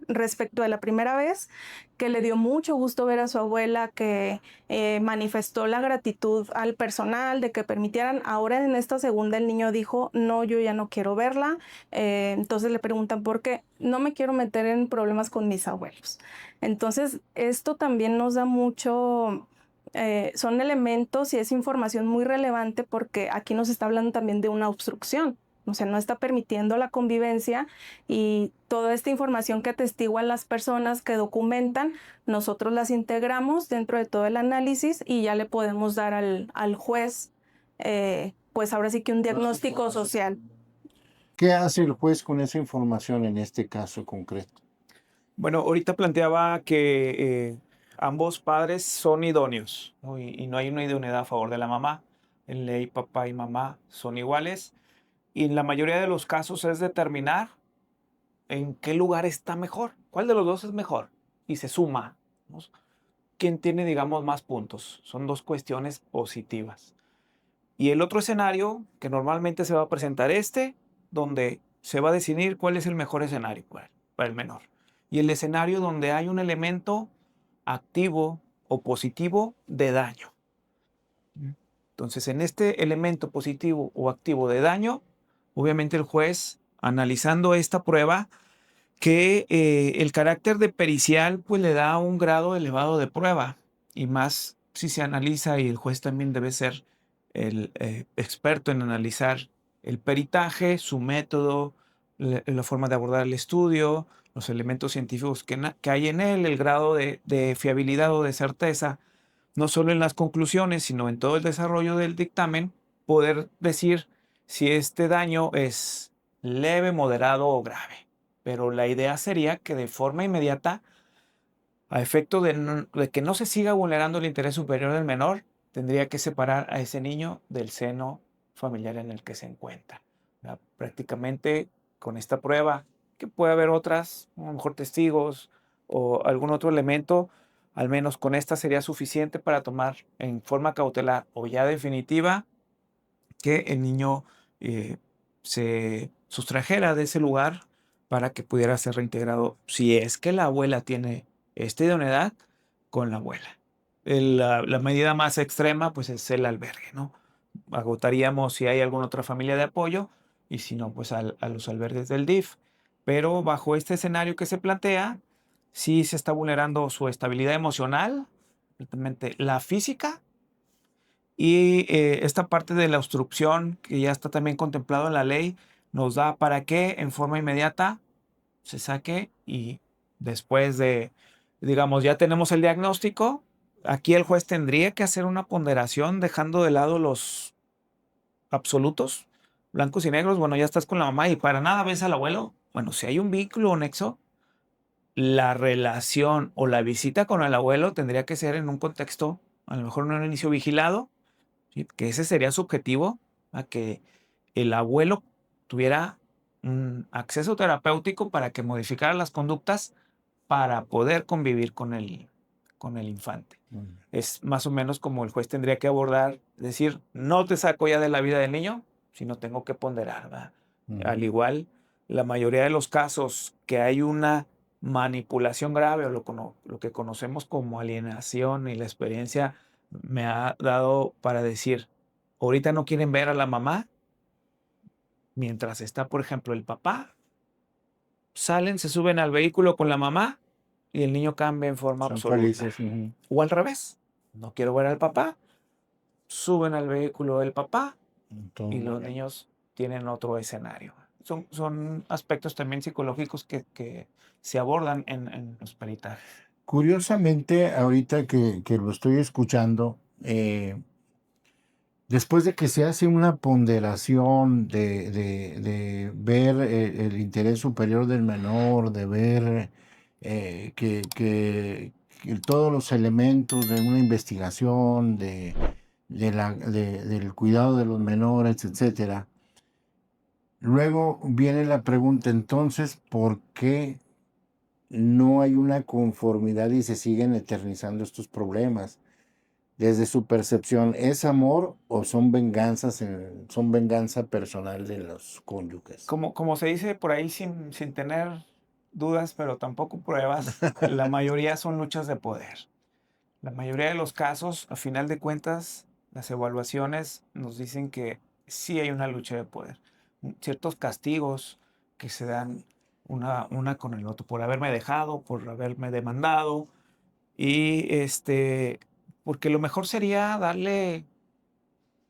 respecto a la primera vez, que le dio mucho gusto ver a su abuela, que manifestó la gratitud al personal de que permitieran. Ahora en esta segunda el niño dijo, no, yo ya no quiero verla. Entonces le preguntan por qué. No me quiero meter en problemas con mis abuelos. Entonces esto también nos da mucho... son elementos y es información muy relevante porque aquí nos está hablando también de una obstrucción. O sea, no está permitiendo la convivencia y toda esta información que atestiguan las personas que documentan, nosotros las integramos dentro de todo el análisis y ya le podemos dar al juez, pues ahora sí que un diagnóstico social. ¿Qué hace el juez con esa información en este caso concreto? Bueno, ahorita planteaba que ambos padres son idóneos, ¿no? Y no hay una idoneidad a favor de la mamá. En ley, papá y mamá son iguales. Y en la mayoría de los casos es determinar en qué lugar está mejor, cuál de los dos es mejor. Y se suma, ¿no? ¿Quién tiene, digamos, más puntos? Son dos cuestiones positivas. Y el otro escenario que normalmente se va a presentar donde se va a definir cuál es el mejor escenario para el menor. Y el escenario donde hay un elemento activo o positivo de daño. Entonces, en este elemento positivo o activo de daño, obviamente el juez, analizando esta prueba, que el carácter de pericial pues le da un grado elevado de prueba, y más si se analiza, y el juez también debe ser el experto en analizar el peritaje, su método, la forma de abordar el estudio, los elementos científicos que hay en él, el grado de fiabilidad o de certeza, no solo en las conclusiones, sino en todo el desarrollo del dictamen, poder decir si este daño es leve, moderado o grave. Pero la idea sería que de forma inmediata, a efecto de que no se siga vulnerando el interés superior del menor, tendría que separar a ese niño del seno familiar en el que se encuentra. Prácticamente con esta prueba, que puede haber otras, a lo mejor testigos o algún otro elemento, al menos con esta sería suficiente para tomar en forma cautelar o ya definitiva que el niño se sustrajera de ese lugar para que pudiera ser reintegrado, si es que la abuela tiene esta idoneidad, con la abuela. La medida más extrema pues es el albergue, ¿no? Agotaríamos si hay alguna otra familia de apoyo y si no, pues a los albergues del DIF. Pero bajo este escenario que se plantea, sí se está vulnerando su estabilidad emocional, la física, y esta parte de la obstrucción que ya está también contemplado en la ley nos da para que en forma inmediata se saque, y después de, digamos, ya tenemos el diagnóstico, aquí el juez tendría que hacer una ponderación dejando de lado los absolutos, blancos y negros. Bueno, ya estás con la mamá y para nada ves al abuelo. Bueno, si hay un vínculo o nexo, la relación o la visita con el abuelo tendría que ser en un contexto, a lo mejor en un inicio vigilado, ¿sí? Que ese sería su objetivo, a que el abuelo tuviera un acceso terapéutico para que modificara las conductas para poder convivir con el infante. Es más o menos como el juez tendría que abordar, decir, no te saco ya de la vida del niño, sino tengo que ponderar, ¿verdad? Al igual, la mayoría de los casos que hay una manipulación grave o lo que conocemos como alienación y la experiencia me ha dado para decir, ahorita no quieren ver a la mamá, mientras está, por ejemplo, el papá, salen, se suben al vehículo con la mamá y el niño cambia en forma Son absoluta. felices. Ujú. O al revés, no quiero ver al papá, suben al vehículo del papá y los niños tienen otro escenario. Son aspectos también psicológicos que se abordan en los peritajes. Curiosamente, ahorita que lo estoy escuchando, después de que se hace una ponderación de ver el interés superior del menor, de ver que todos los elementos de una investigación, del cuidado de los menores, etcétera, luego viene la pregunta, entonces, ¿por qué no hay una conformidad y se siguen eternizando estos problemas? Desde su percepción, ¿es amor o son son venganza personal de los cónyuges? Como se dice por ahí sin tener dudas, pero tampoco pruebas, la mayoría son luchas de poder. La mayoría de los casos, a final de cuentas, las evaluaciones nos dicen que sí hay una lucha de poder. Ciertos castigos que se dan una con el otro, por haberme dejado, por haberme demandado, y porque lo mejor sería darle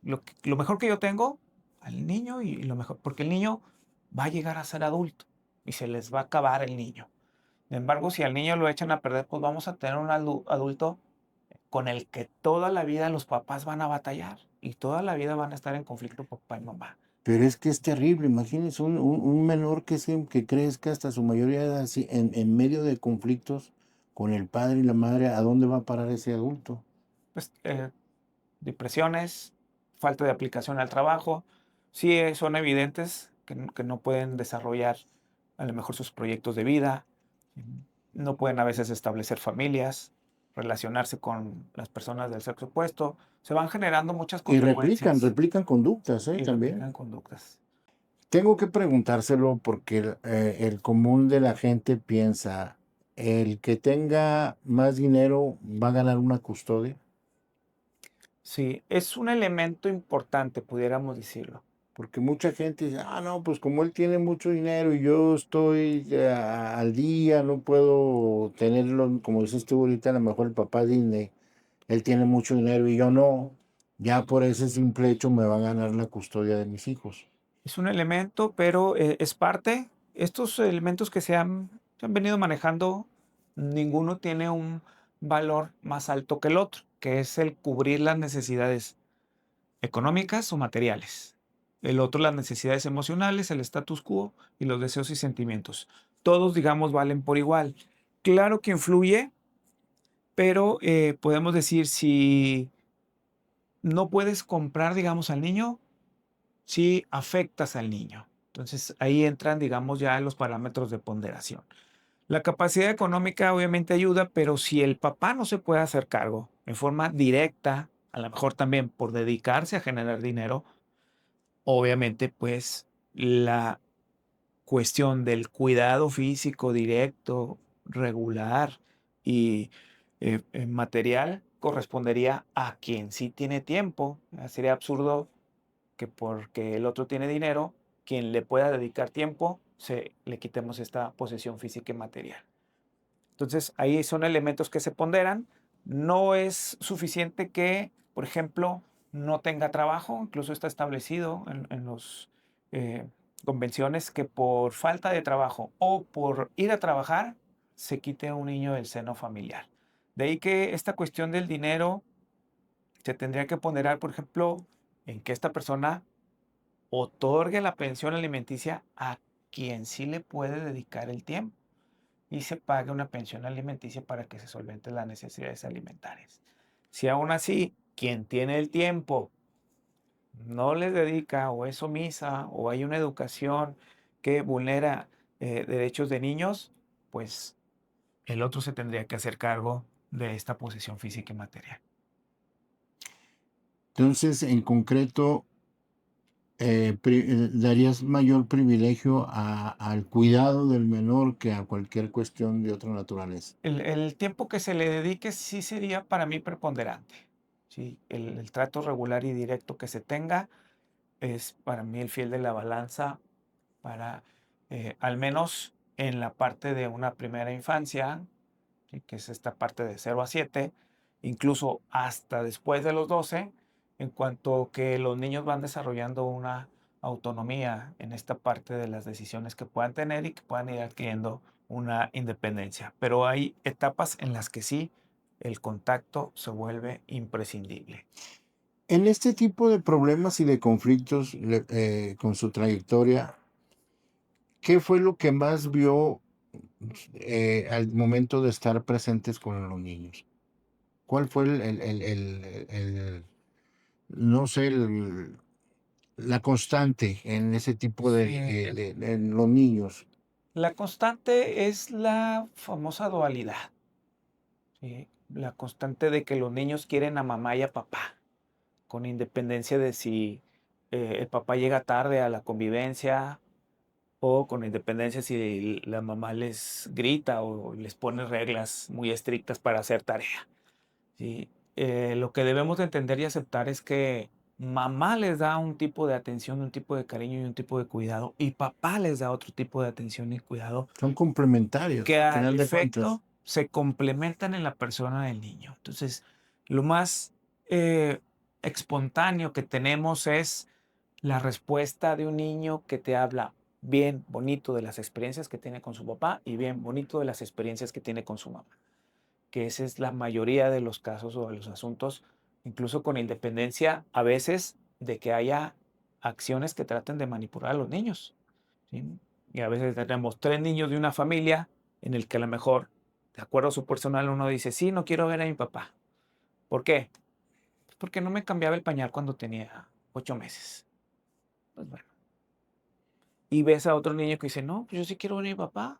lo mejor que yo tengo al niño y lo mejor, porque el niño va a llegar a ser adulto y se les va a acabar el niño. Sin embargo, si al niño lo echan a perder, pues vamos a tener un adulto con el que toda la vida los papás van a batallar y toda la vida van a estar en conflicto papá y mamá. Pero es que es terrible, imagínense un menor que crezca hasta su mayoría de edad así, en medio de conflictos con el padre y la madre, ¿a dónde va a parar ese adulto? Pues depresiones, falta de aplicación al trabajo, sí son evidentes que no pueden desarrollar a lo mejor sus proyectos de vida, no pueden a veces establecer familias, relacionarse con las personas del sexo opuesto, se van generando muchas Y consecuencias replican conductas, y también. replican conductas. Tengo que preguntárselo porque el común de la gente piensa, el que tenga más dinero va a ganar una custodia. Sí, es un elemento importante, pudiéramos decirlo. Porque mucha gente dice, no, pues como él tiene mucho dinero y yo estoy al día, no puedo tenerlo, como dices tú ahorita, a lo mejor el papá Disney, él tiene mucho dinero y yo no, ya por ese simple hecho me va a ganar la custodia de mis hijos. Es un elemento, pero es parte. Estos elementos que se han venido manejando, ninguno tiene un valor más alto que el otro, que es el cubrir las necesidades económicas o materiales. El otro, las necesidades emocionales, el status quo y los deseos y sentimientos. Todos, digamos, valen por igual. Claro que influye, pero podemos decir, si no puedes comprar, digamos, al niño, si afectas al niño. Entonces ahí entran, digamos, ya los parámetros de ponderación. La capacidad económica obviamente ayuda, pero si el papá no se puede hacer cargo en forma directa, a lo mejor también por dedicarse a generar dinero, obviamente pues la cuestión del cuidado físico directo, regular y material correspondería a quien sí tiene tiempo. Sería absurdo que porque el otro tiene dinero, quien le pueda dedicar tiempo, le quitemos esta posesión física y material. Entonces, ahí son elementos que se ponderan. No es suficiente que, por ejemplo, no tenga trabajo, incluso está establecido en las convenciones que por falta de trabajo o por ir a trabajar, se quite a un niño del seno familiar. De ahí que esta cuestión del dinero se tendría que ponderar, por ejemplo, en que esta persona otorgue la pensión alimenticia a quien sí le puede dedicar el tiempo y se pague una pensión alimenticia para que se solventen las necesidades alimentarias. Si aún así quien tiene el tiempo no les dedica o es omisa o hay una educación que vulnera derechos de niños, pues el otro se tendría que hacer cargo de esta posesión física y material. Entonces, en concreto, darías mayor privilegio al cuidado del menor que a cualquier cuestión de otra naturaleza. El tiempo que se le dedique sí sería para mí preponderante. Sí, el trato regular y directo que se tenga es para mí el fiel de la balanza para, al menos en la parte de una primera infancia, ¿sí? Que es esta parte de 0 a 7, incluso hasta después de los 12, en cuanto que los niños van desarrollando una autonomía en esta parte de las decisiones que puedan tener y que puedan ir adquiriendo una independencia. Pero hay etapas en las que sí el contacto se vuelve imprescindible. En este tipo de problemas y de conflictos con su trayectoria, ¿qué fue lo que más vio al momento de estar presentes con los niños? ¿Cuál fue no sé, la constante en ese tipo Sí. en los niños? La constante es la famosa dualidad, ¿sí? La constante de que los niños quieren a mamá y a papá, con independencia de si el papá llega tarde a la convivencia o con independencia si la mamá les grita o les pone reglas muy estrictas para hacer tarea, ¿sí? Lo que debemos de entender y aceptar es que mamá les da un tipo de atención, un tipo de cariño y un tipo de cuidado, y papá les da otro tipo de atención y cuidado Son complementarios, que al al final de cuentas. efecto se complementan en la persona del niño. Entonces, lo más espontáneo que tenemos es la respuesta de un niño que te habla bien bonito de las experiencias que tiene con su papá y bien bonito de las experiencias que tiene con su mamá, que esa es la mayoría de los casos o de los asuntos, incluso con independencia a veces de que haya acciones que traten de manipular a los niños, ¿sí? Y a veces tenemos 3 niños de una familia en el que a lo mejor, de acuerdo a su personal, uno dice, sí, no quiero ver a mi papá. ¿Por qué? Pues porque no me cambiaba el pañal cuando tenía 8 meses. Pues bueno. Y ves a otro niño que dice, no, pues yo sí quiero ver a mi papá,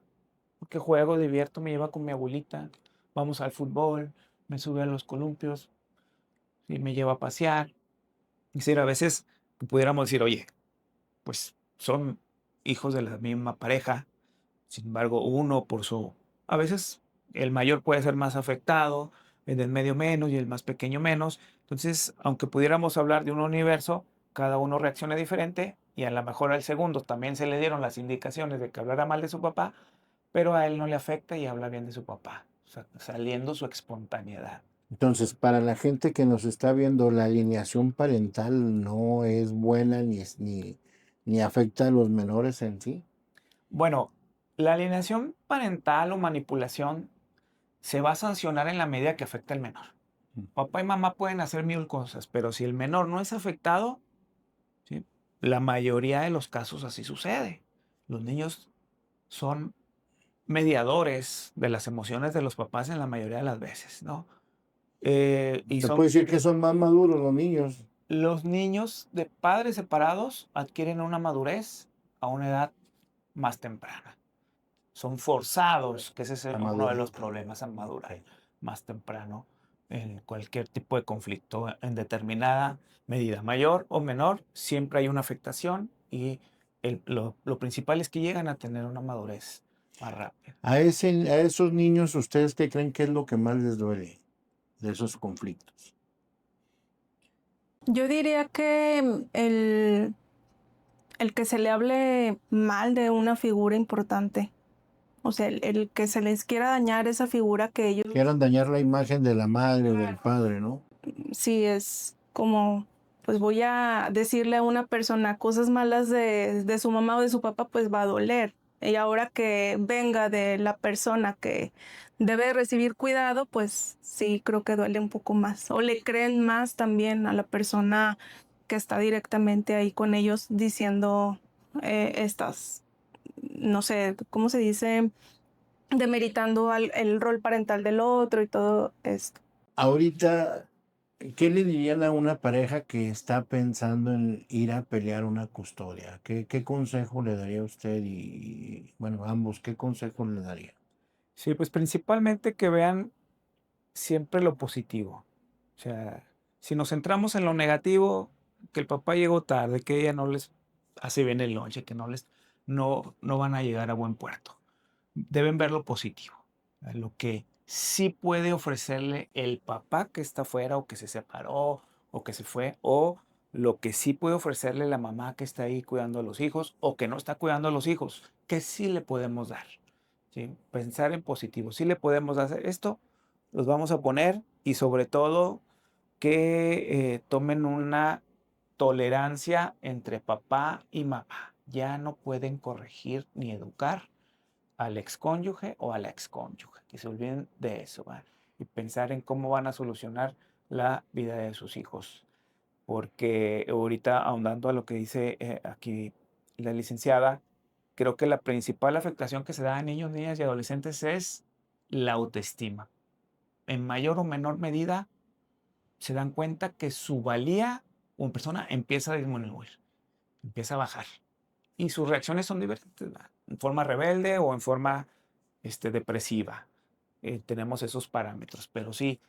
porque juego, divierto, me lleva con mi abuelita, vamos al fútbol, me sube a los columpios, y me lleva a pasear. Es decir, a veces pudiéramos decir, oye, pues son hijos de la misma pareja, sin embargo, uno por su... A veces el mayor puede ser más afectado, el del medio menos y el más pequeño menos. Entonces, aunque pudiéramos hablar de un universo, cada uno reacciona diferente y a lo mejor al segundo también se le dieron las indicaciones de que hablara mal de su papá, pero a él no le afecta y habla bien de su papá, o sea, saliendo su espontaneidad. Entonces, para la gente que nos está viendo, la alineación parental no es buena ni afecta a los menores en sí. Bueno, la alienación parental o manipulación se va a sancionar en la medida que afecta al menor. Papá y mamá pueden hacer 1000 cosas, pero si el menor no es afectado, ¿sí? La mayoría de los casos así sucede. Los niños son mediadores de las emociones de los papás en la mayoría de las veces, ¿no? Y Se puede decir que son más maduros los niños. los niños de padres separados adquieren una madurez a una edad más temprana. Son forzados, que ese es uno de madurar. los problemas, a madurar más temprano en cualquier tipo de conflicto en determinada medida, mayor o menor, siempre hay una afectación y lo principal es que llegan a tener una madurez más rápida. A esos niños, ¿ustedes qué creen que es lo que más les duele de esos conflictos? Yo diría que el que se le hable mal de una figura importante. O sea, el que se les quiera dañar esa figura que ellos Quieran dañar la imagen de la madre o del padre, ¿no? sí es como, pues voy a decirle a una persona cosas malas de su mamá o de su papá, pues va a doler. Y ahora que venga de la persona que debe recibir cuidado, pues sí creo que duele un poco más. O le creen más también a la persona que está directamente ahí con ellos diciendo estas, no sé, ¿cómo se dice? Demeritando el rol parental del otro y todo esto. Ahorita ¿Qué le dirían a una pareja que está pensando en ir a pelear una custodia? ¿Qué consejo le daría a usted? Y, bueno, ambos, ¿qué consejo le daría? Sí, pues principalmente que vean siempre lo positivo. O sea, si nos centramos en lo negativo, que el papá llegó tarde, que ella no les hace bien el lonche, que no van a llegar a buen puerto. Deben ver lo positivo, lo que sí puede ofrecerle el papá que está fuera o que se separó o que se fue, o lo que sí puede ofrecerle la mamá que está ahí cuidando a los hijos o que no está cuidando a los hijos, que sí le podemos dar. ¿Sí? Pensar en positivo, sí le podemos hacer esto, los vamos a poner y sobre todo que tomen una tolerancia entre papá y mamá. Ya no pueden corregir ni educar al excónyuge o a la excónyuge, que se olviden de eso, ¿va? Y pensar en cómo van a solucionar la vida de sus hijos. Porque ahorita, ahondando a lo que dice aquí la licenciada, creo que la principal afectación que se da a niños, niñas y adolescentes es la autoestima. En mayor o menor medida se dan cuenta que su valía como persona empieza a disminuir, empieza a bajar. Y sus reacciones son diversas, ¿va? En forma rebelde o en forma depresiva. Tenemos esos parámetros, pero sí,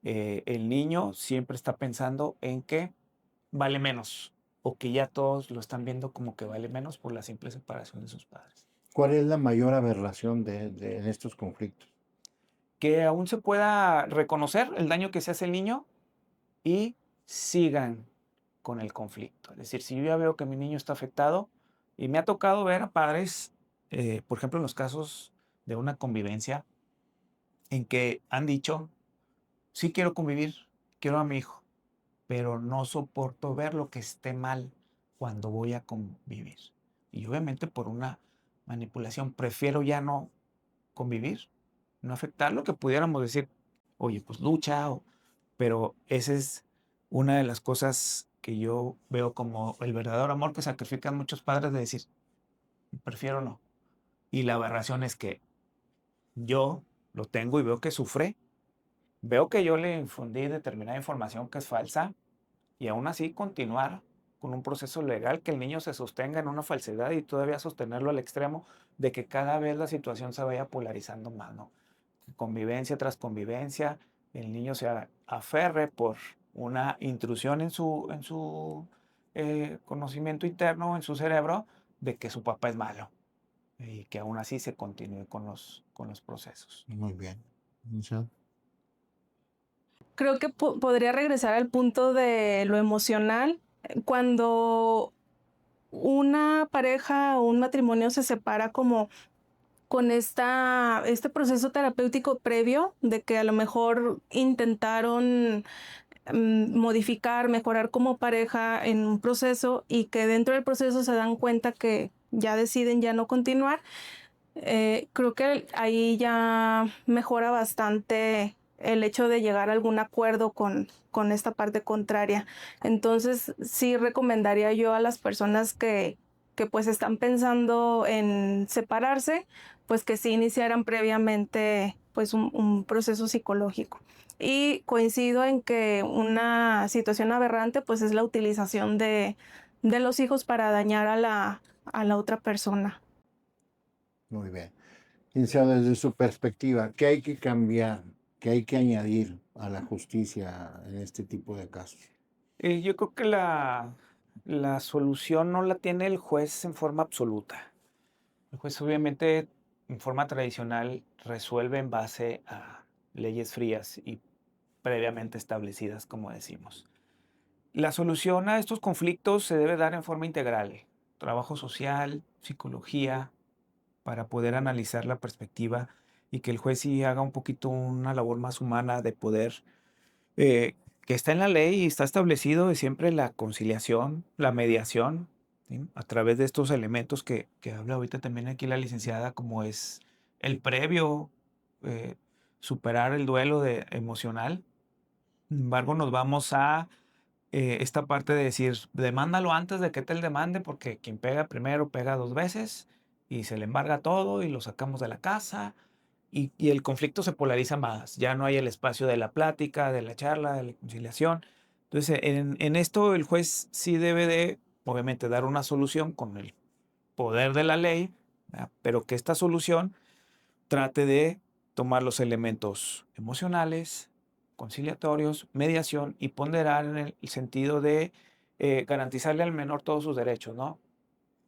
el niño siempre está pensando en que vale menos o que ya todos lo están viendo como que vale menos por la simple separación de sus padres. ¿Cuál es la mayor aberración en estos conflictos? Que aún se pueda reconocer el daño que se hace el niño y sigan con el conflicto. Es decir, si yo ya veo que mi niño está afectado y me ha tocado ver a padres, por ejemplo, en los casos de una convivencia, en que han dicho, sí quiero convivir, quiero a mi hijo, pero no soporto ver lo que esté mal cuando voy a convivir. Y obviamente por una manipulación prefiero ya no convivir, no afectarlo, que pudiéramos decir, oye, pues lucha, pero esa es una de las cosas que yo veo como el verdadero amor que sacrifican muchos padres de decir, prefiero no. Y la aberración es que yo lo tengo y veo que sufre, veo que yo le infundí determinada información que es falsa y aún así continuar con un proceso legal que el niño se sostenga en una falsedad y todavía sostenerlo al extremo de que cada vez la situación se vaya polarizando más, ¿no? Convivencia tras convivencia, el niño se aferre por una intrusión en su conocimiento interno, en su cerebro, de que su papá es malo y que aún así se continúe con los procesos. Muy bien. Licenciado. Creo que podría regresar al punto de lo emocional. Cuando una pareja o un matrimonio se separa como con este proceso terapéutico previo de que a lo mejor intentaron modificar, mejorar como pareja en un proceso y que dentro del proceso se dan cuenta que ya deciden ya no continuar, creo que ahí ya mejora bastante el hecho de llegar a algún acuerdo con esta parte contraria. Entonces sí recomendaría yo a las personas que pues están pensando en separarse, pues que sí iniciaran previamente pues un proceso psicológico. Y coincido en que una situación aberrante pues es la utilización de los hijos para dañar a la otra persona. Muy bien. Licenciado, desde su perspectiva, ¿qué hay que cambiar? ¿Qué hay que añadir a la justicia en este tipo de casos? Yo creo que la solución no la tiene el juez en forma absoluta. El juez obviamente en forma tradicional resuelve en base a leyes frías y previamente establecidas, como decimos. La solución a estos conflictos se debe dar en forma integral. Trabajo social, psicología, para poder analizar la perspectiva y que el juez sí haga un poquito una labor más humana de poder, que está en la ley y está establecido de siempre la conciliación, la mediación, ¿sí? A través de estos elementos que habla ahorita también aquí la licenciada, como es el previo, eh, superar el duelo emocional. Sin embargo, nos vamos a esta parte de decir, demándalo antes de que te el demande, porque quien pega primero pega dos veces y se le embarga todo y lo sacamos de la casa y el conflicto se polariza más. Ya no hay el espacio de la plática, de la charla, de la conciliación. Entonces, en esto el juez sí debe de, obviamente, dar una solución con el poder de la ley, ¿verdad? Pero que esta solución trate de tomar los elementos emocionales, conciliatorios, mediación y ponderar en el sentido de garantizarle al menor todos sus derechos, ¿no?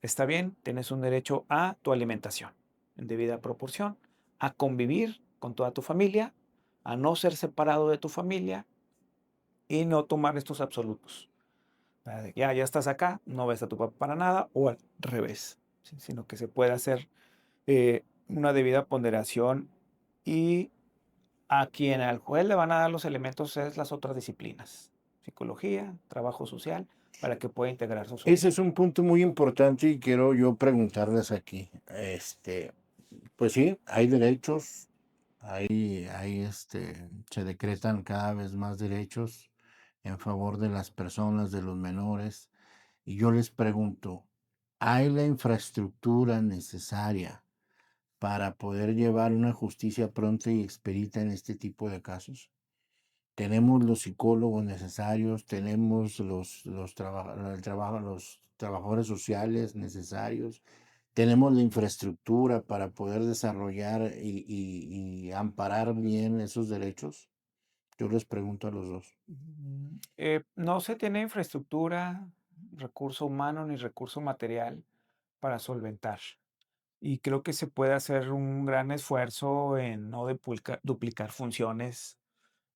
Está bien, tienes un derecho a tu alimentación en debida proporción, a convivir con toda tu familia, a no ser separado de tu familia y no tomar estos absolutos. Ya estás acá, no ves a tu papá para nada o al revés, ¿sí? Sino que se puede hacer una debida ponderación y a quien al juez le van a dar los elementos es las otras disciplinas, psicología, trabajo social, para que pueda integrar su Ese solución. es un punto muy importante y quiero yo preguntarles aquí. Pues sí, hay derechos, se decretan cada vez más derechos en favor de las personas, de los menores. Y yo les pregunto, ¿hay la infraestructura necesaria para poder llevar una justicia pronta y expedita en este tipo de casos? Tenemos los psicólogos necesarios, tenemos los trabajadores sociales necesarios, tenemos la infraestructura para poder desarrollar y amparar bien esos derechos. Yo les pregunto a los dos. No se tiene infraestructura, recurso humano ni recurso material para solventar. Y creo que se puede hacer un gran esfuerzo en no duplicar funciones.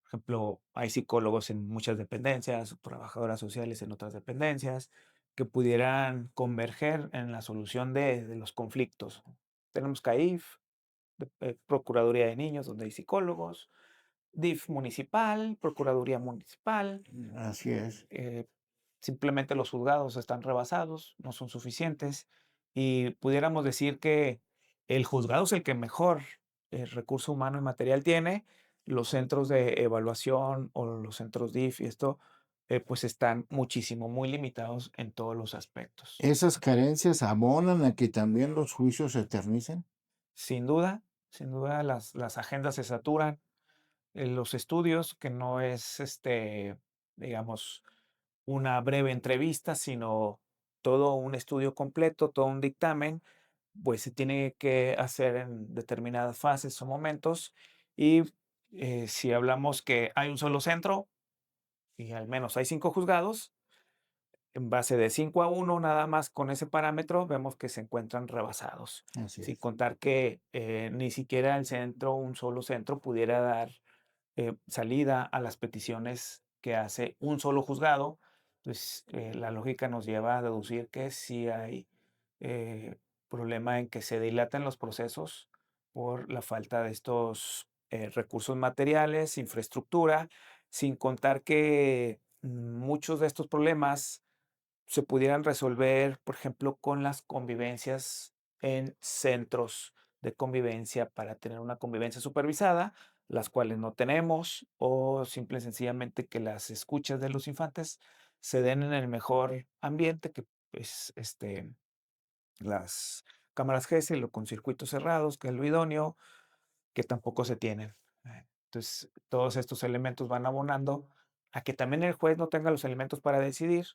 Por ejemplo, hay psicólogos en muchas dependencias, trabajadoras sociales en otras dependencias, que pudieran converger en la solución de los conflictos. Tenemos CAIF, Procuraduría de Niños, donde hay psicólogos, DIF municipal, Procuraduría municipal. Así es. Simplemente los juzgados están rebasados, no son suficientes, y pudiéramos decir que el juzgado es el que mejor recurso humano y material tiene. Los centros de evaluación o los centros DIF y esto, pues están muchísimo, muy limitados en todos los aspectos. ¿Esas carencias abonan a que también los juicios se eternicen? Sin duda las agendas se saturan, los estudios, que no es, digamos, una breve entrevista, sino todo un estudio completo, todo un dictamen, pues se tiene que hacer en determinadas fases o momentos. Y si hablamos que hay un solo centro y al menos hay 5 juzgados, en base de 5-1 nada más con ese parámetro, vemos que se encuentran rebasados. Así Sin es. contar que ni siquiera el centro, un solo centro, pudiera dar salida a las peticiones que hace un solo juzgado. Pues la lógica nos lleva a deducir que sí hay problema en que se dilaten los procesos por la falta de estos recursos materiales, infraestructura, sin contar que muchos de estos problemas se pudieran resolver, por ejemplo, con las convivencias en centros de convivencia para tener una convivencia supervisada, las cuales no tenemos, o simple y sencillamente que las escuchas de los infantes se den en el mejor ambiente, que pues las cámaras GESEL o con circuitos cerrados, que es lo idóneo, que tampoco se tienen. Entonces, todos estos elementos van abonando a que también el juez no tenga los elementos para decidir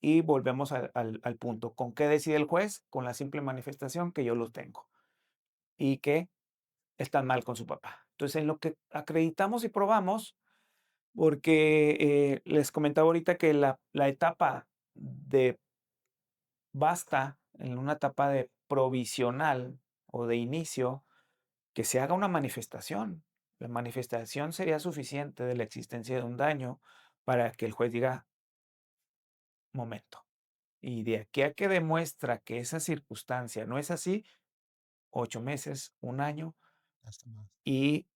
y volvemos al punto. ¿Con qué decide el juez? Con la simple manifestación que yo los tengo y que están mal con su papá. Entonces, en lo que acreditamos y probamos, porque les comentaba ahorita que la etapa de basta, en una etapa de provisional o de inicio, que se haga una manifestación. La manifestación sería suficiente de la existencia de un daño para que el juez diga, momento. Y de aquí a que demuestra que esa circunstancia no es así, 8 meses, un año Hasta más. y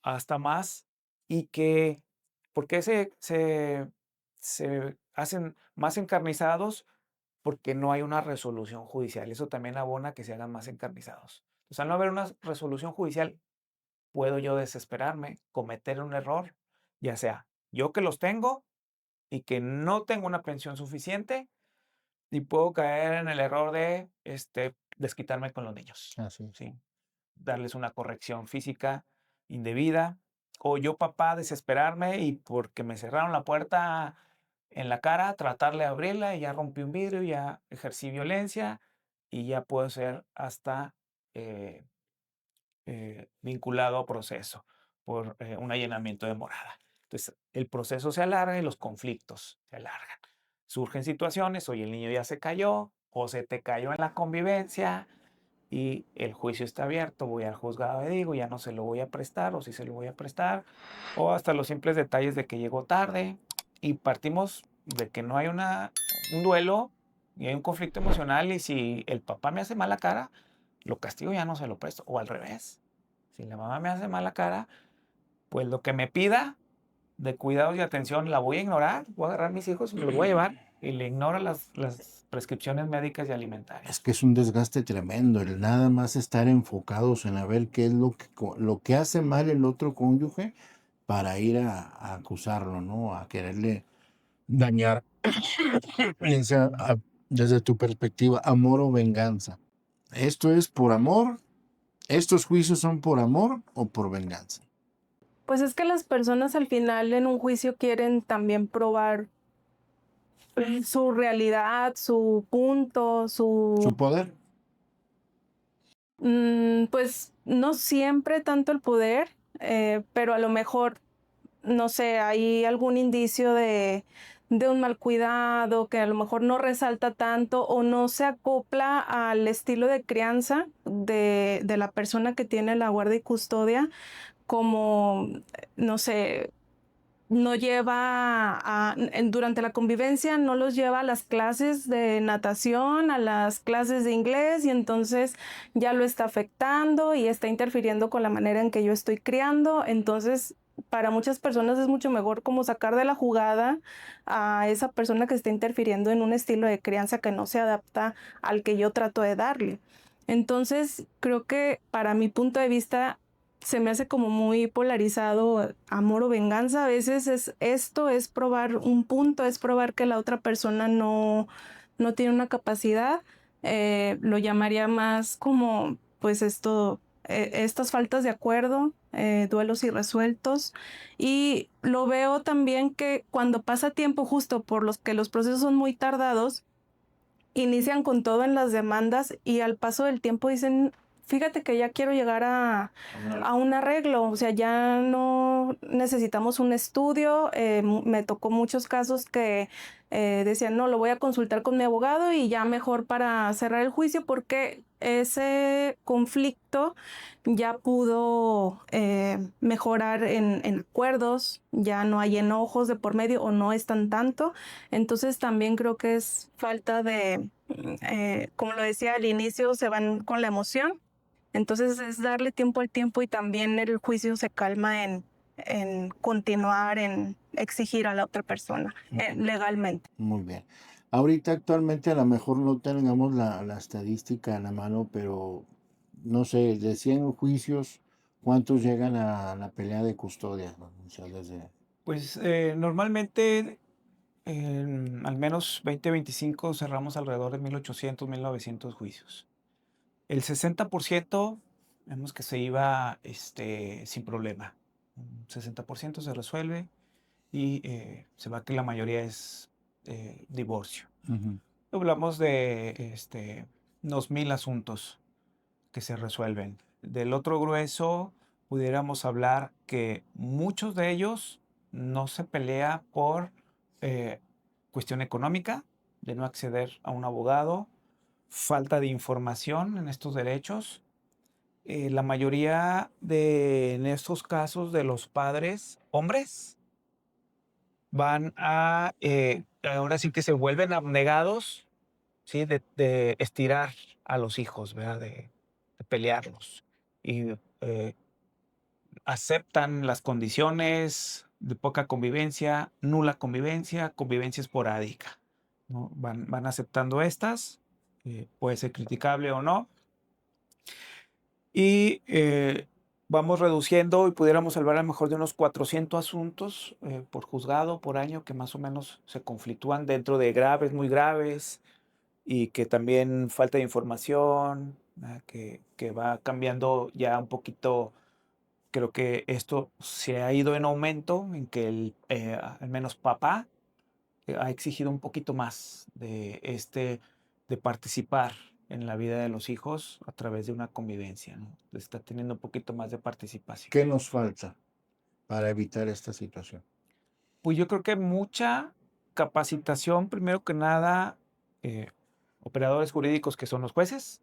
hasta más, y que, ¿por qué se hacen más encarnizados? Porque no hay una resolución judicial. Eso también abona que se hagan más encarnizados. Entonces, al no haber una resolución judicial, puedo yo desesperarme, cometer un error, ya sea yo que los tengo y que no tengo una pensión suficiente, y puedo caer en el error de desquitarme con los niños, Así es. ¿sí? darles una corrección física indebida, o yo, papá, desesperarme y porque me cerraron la puerta en la cara, tratar de abrirla y ya rompí un vidrio, ya ejercí violencia y ya puedo ser hasta eh, vinculado a proceso por un allanamiento de morada. Entonces, el proceso se alarga y los conflictos se alargan. Surgen situaciones, oye, el niño ya se cayó o se te cayó en la convivencia y el juicio está abierto, voy al juzgado y digo, ya no se lo voy a prestar o si se lo voy a prestar, o hasta los simples detalles de que llegó tarde y partimos de que no hay un duelo y hay un conflicto emocional y si el papá me hace mala cara, lo castigo ya no se lo presto, o al revés, si la mamá me hace mala cara, pues lo que me pida de cuidados y atención la voy a ignorar, voy a agarrar a mis hijos y me los voy a llevar y le ignoro las prescripciones médicas y alimentarias. Es que es un desgaste tremendo el nada más estar enfocados en a ver qué es lo que hace mal el otro cónyuge para ir a acusarlo, ¿no? A quererle dañar. O sea, desde tu perspectiva, amor o venganza. ¿Esto es por amor? ¿Estos juicios son por amor o por venganza? Pues es que las personas al final en un juicio quieren también probar su realidad, su punto, ¿Su poder? pues no siempre tanto el poder, pero a lo mejor, no sé, hay algún indicio de un mal cuidado que a lo mejor no resalta tanto o no se acopla al estilo de crianza de la persona que tiene la guardia y custodia, como, no sé, no lleva durante la convivencia, no los lleva a las clases de natación, a las clases de inglés, y entonces ya lo está afectando y está interfiriendo con la manera en que yo estoy criando. Entonces, para muchas personas es mucho mejor como sacar de la jugada a esa persona que está interfiriendo en un estilo de crianza que no se adapta al que yo trato de darle. Entonces, creo que para mi punto de vista se me hace como muy polarizado amor o venganza. A veces es probar un punto, es probar que la otra persona no tiene una capacidad. Lo llamaría más como, pues estas faltas de acuerdo, duelos irresueltos. Y lo veo también que cuando pasa tiempo, justo por los que los procesos son muy tardados, inician con todo en las demandas y al paso del tiempo dicen, fíjate que ya quiero llegar a un arreglo, o sea, ya no necesitamos un estudio. Me tocó muchos casos que decían, no, lo voy a consultar con mi abogado y ya mejor para cerrar el juicio porque ese conflicto ya pudo mejorar en acuerdos, ya no hay enojos de por medio o no están tanto. Entonces también creo que es falta de, como lo decía al inicio, se van con la emoción. Entonces es darle tiempo al tiempo y también el juicio se calma en continuar, en exigir a la otra persona legalmente. Muy bien. Ahorita actualmente a lo mejor no tengamos la estadística en la mano, pero no sé, de 100 juicios, ¿cuántos llegan a la pelea de custodia? ¿No? O sea, Pues normalmente al menos 2025 cerramos alrededor de 1800, 1900 juicios. El 60% vemos que se iba sin problema. Un 60% se resuelve y se va que la mayoría es divorcio. Ujú. Hablamos de unos 1000 asuntos que se resuelven. Del otro grueso, pudiéramos hablar que muchos de ellos no se pelea por cuestión económica, de no acceder a un abogado, falta de información en estos derechos. La mayoría en estos casos de los padres, hombres, van ahora sí que se vuelven abnegados, ¿sí? De estirar a los hijos, ¿verdad? De pelearlos. Y aceptan las condiciones de poca convivencia, nula convivencia, convivencia esporádica, ¿no? Van aceptando estas, puede ser criticable o no, y vamos reduciendo y pudiéramos salvar a lo mejor de unos 400 asuntos por juzgado por año que más o menos se conflictúan dentro de graves, muy graves, y que también falta de información, que va cambiando ya un poquito. Creo que esto se ha ido en aumento, en que al menos papá ha exigido un poquito más de participar en la vida de los hijos a través de una convivencia, ¿no? Está teniendo un poquito más de participación. ¿Qué nos falta para evitar esta situación? Pues yo creo que mucha capacitación, primero que nada, eh, operadores jurídicos que son los jueces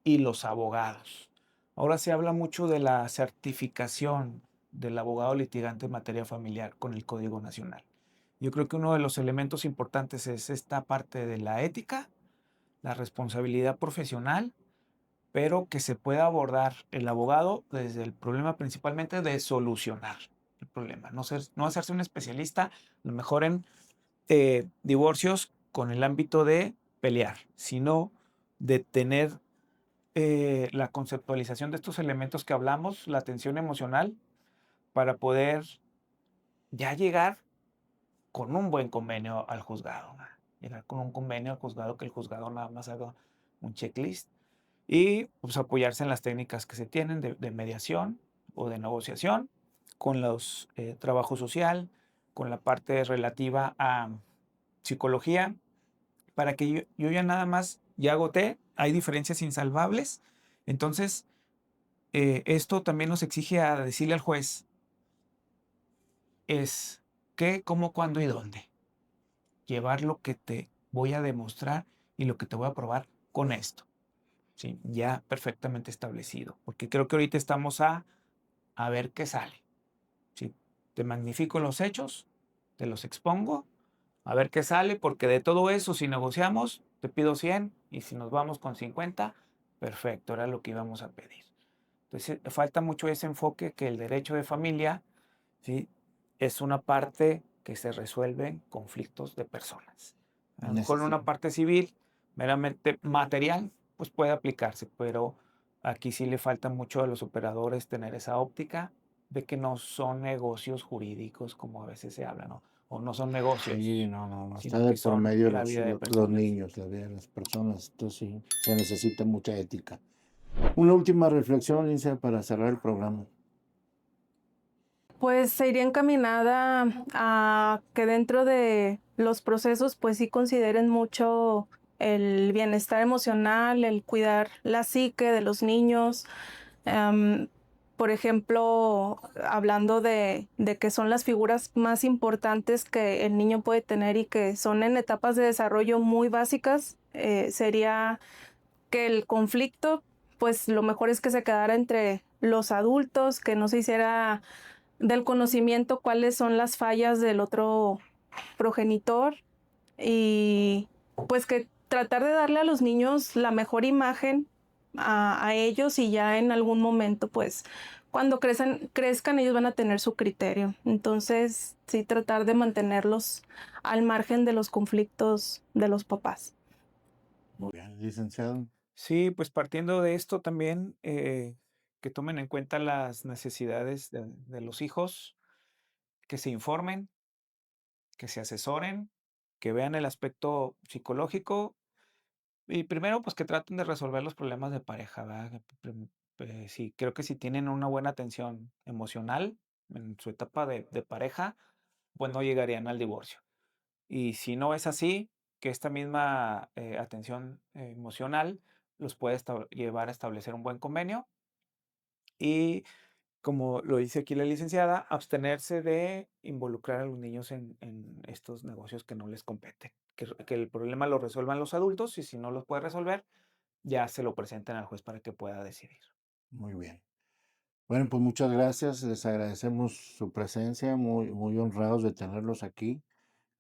y los abogados. Ahora se habla mucho de la certificación del abogado litigante en materia familiar con el Código Nacional. Yo creo que uno de los elementos importantes es esta parte de la ética, la responsabilidad profesional, pero que se pueda abordar el abogado desde el problema principalmente de solucionar el problema, no hacerse un especialista, a lo mejor en divorcios con el ámbito de pelear, sino de tener la conceptualización de estos elementos que hablamos, la atención emocional, para poder ya llegar con un buen convenio al juzgado, ¿no? Llegar con un convenio al juzgado, que el juzgado nada más haga un checklist y pues, apoyarse en las técnicas que se tienen de mediación o de negociación, con los trabajo social, con la parte relativa a psicología, para que yo ya nada más ya agoté, hay diferencias insalvables, entonces esto también nos exige a decirle al juez es qué, cómo, cuándo y dónde. Llevar lo que te voy a demostrar y lo que te voy a probar con esto. ¿Sí? Ya perfectamente establecido. Porque creo que ahorita estamos a ver qué sale. ¿Sí? Te magnifico los hechos, te los expongo, a ver qué sale, porque de todo eso, si negociamos, te pido 100 y si nos vamos con 50, perfecto, era lo que íbamos a pedir. Entonces, falta mucho ese enfoque que el derecho de familia, ¿sí? Es una parte que se resuelve en conflictos de personas. A lo mejor en una parte civil, meramente material, pues puede aplicarse, pero aquí sí le falta mucho a los operadores tener esa óptica de que no son negocios jurídicos como a veces se habla, ¿no? O no son negocios, Sí, no, está sino de que por son medio la vida de los personas. niños, la vida de las personas. Entonces sí, se necesita mucha ética. Una última reflexión, Lindsay, para cerrar el programa. Pues se iría encaminada a que dentro de los procesos pues sí consideren mucho el bienestar emocional, el cuidar la psique de los niños. Em, por ejemplo, hablando de que son las figuras más importantes que el niño puede tener y que son en etapas de desarrollo muy básicas, sería que el conflicto, pues lo mejor es que se quedara entre los adultos, que no se hiciera del conocimiento cuáles son las fallas del otro progenitor y pues que tratar de darle a los niños la mejor imagen a ellos y ya en algún momento pues cuando crezcan ellos van a tener su criterio. Entonces sí tratar de mantenerlos al margen de los conflictos de los papás. Muy bien, licenciado. Sí, pues partiendo de esto también, que tomen en cuenta las necesidades de los hijos, que se informen, que se asesoren, que vean el aspecto psicológico y primero, pues que traten de resolver los problemas de pareja, ¿verdad? Sí, creo que si tienen una buena atención emocional en su etapa de pareja, pues no llegarían al divorcio. Y si no es así, que esta misma atención emocional los puede llevar a establecer un buen convenio y, como lo dice aquí la licenciada, abstenerse de involucrar a los niños en estos negocios que no les competen. Que el problema lo resuelvan los adultos y si no los puede resolver, ya se lo presenten al juez para que pueda decidir. Muy bien. Bueno, pues muchas gracias. Les agradecemos su presencia, muy honrados de tenerlos aquí.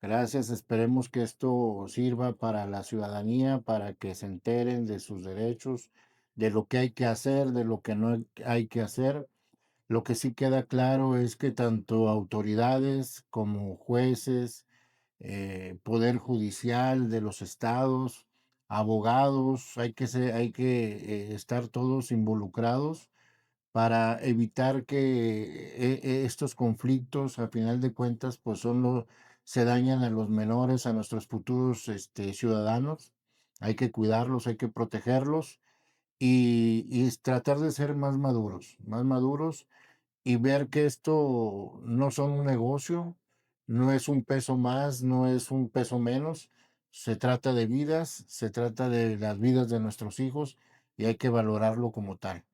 Gracias. Esperemos que esto sirva para la ciudadanía, para que se enteren de sus derechos, de lo que hay que hacer, de lo que no hay que hacer. Lo que sí queda claro es que tanto autoridades como jueces, poder judicial de los estados, abogados, hay que estar todos involucrados para evitar que estos conflictos, a final de cuentas, pues se dañan a los menores, a nuestros futuros ciudadanos. Hay que cuidarlos, hay que protegerlos y tratar de ser más maduros y ver que esto no son un negocio, no es un peso más, no es un peso menos, se trata de vidas, se trata de las vidas de nuestros hijos y hay que valorarlo como tal.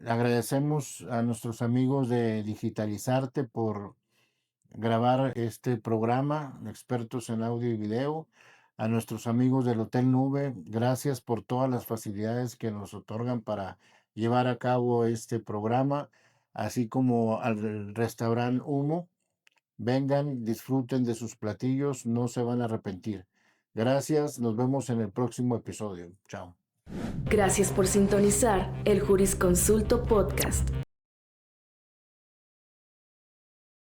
Agradecemos a nuestros amigos de Digitalizarte por grabar este programa, expertos en audio y video. A nuestros amigos del Hotel Nube, gracias por todas las facilidades que nos otorgan para llevar a cabo este programa, así como al restaurante Humo. Vengan, disfruten de sus platillos, no se van a arrepentir. Gracias, nos vemos en el próximo episodio. Chao. Gracias por sintonizar el Jurisconsulto Podcast.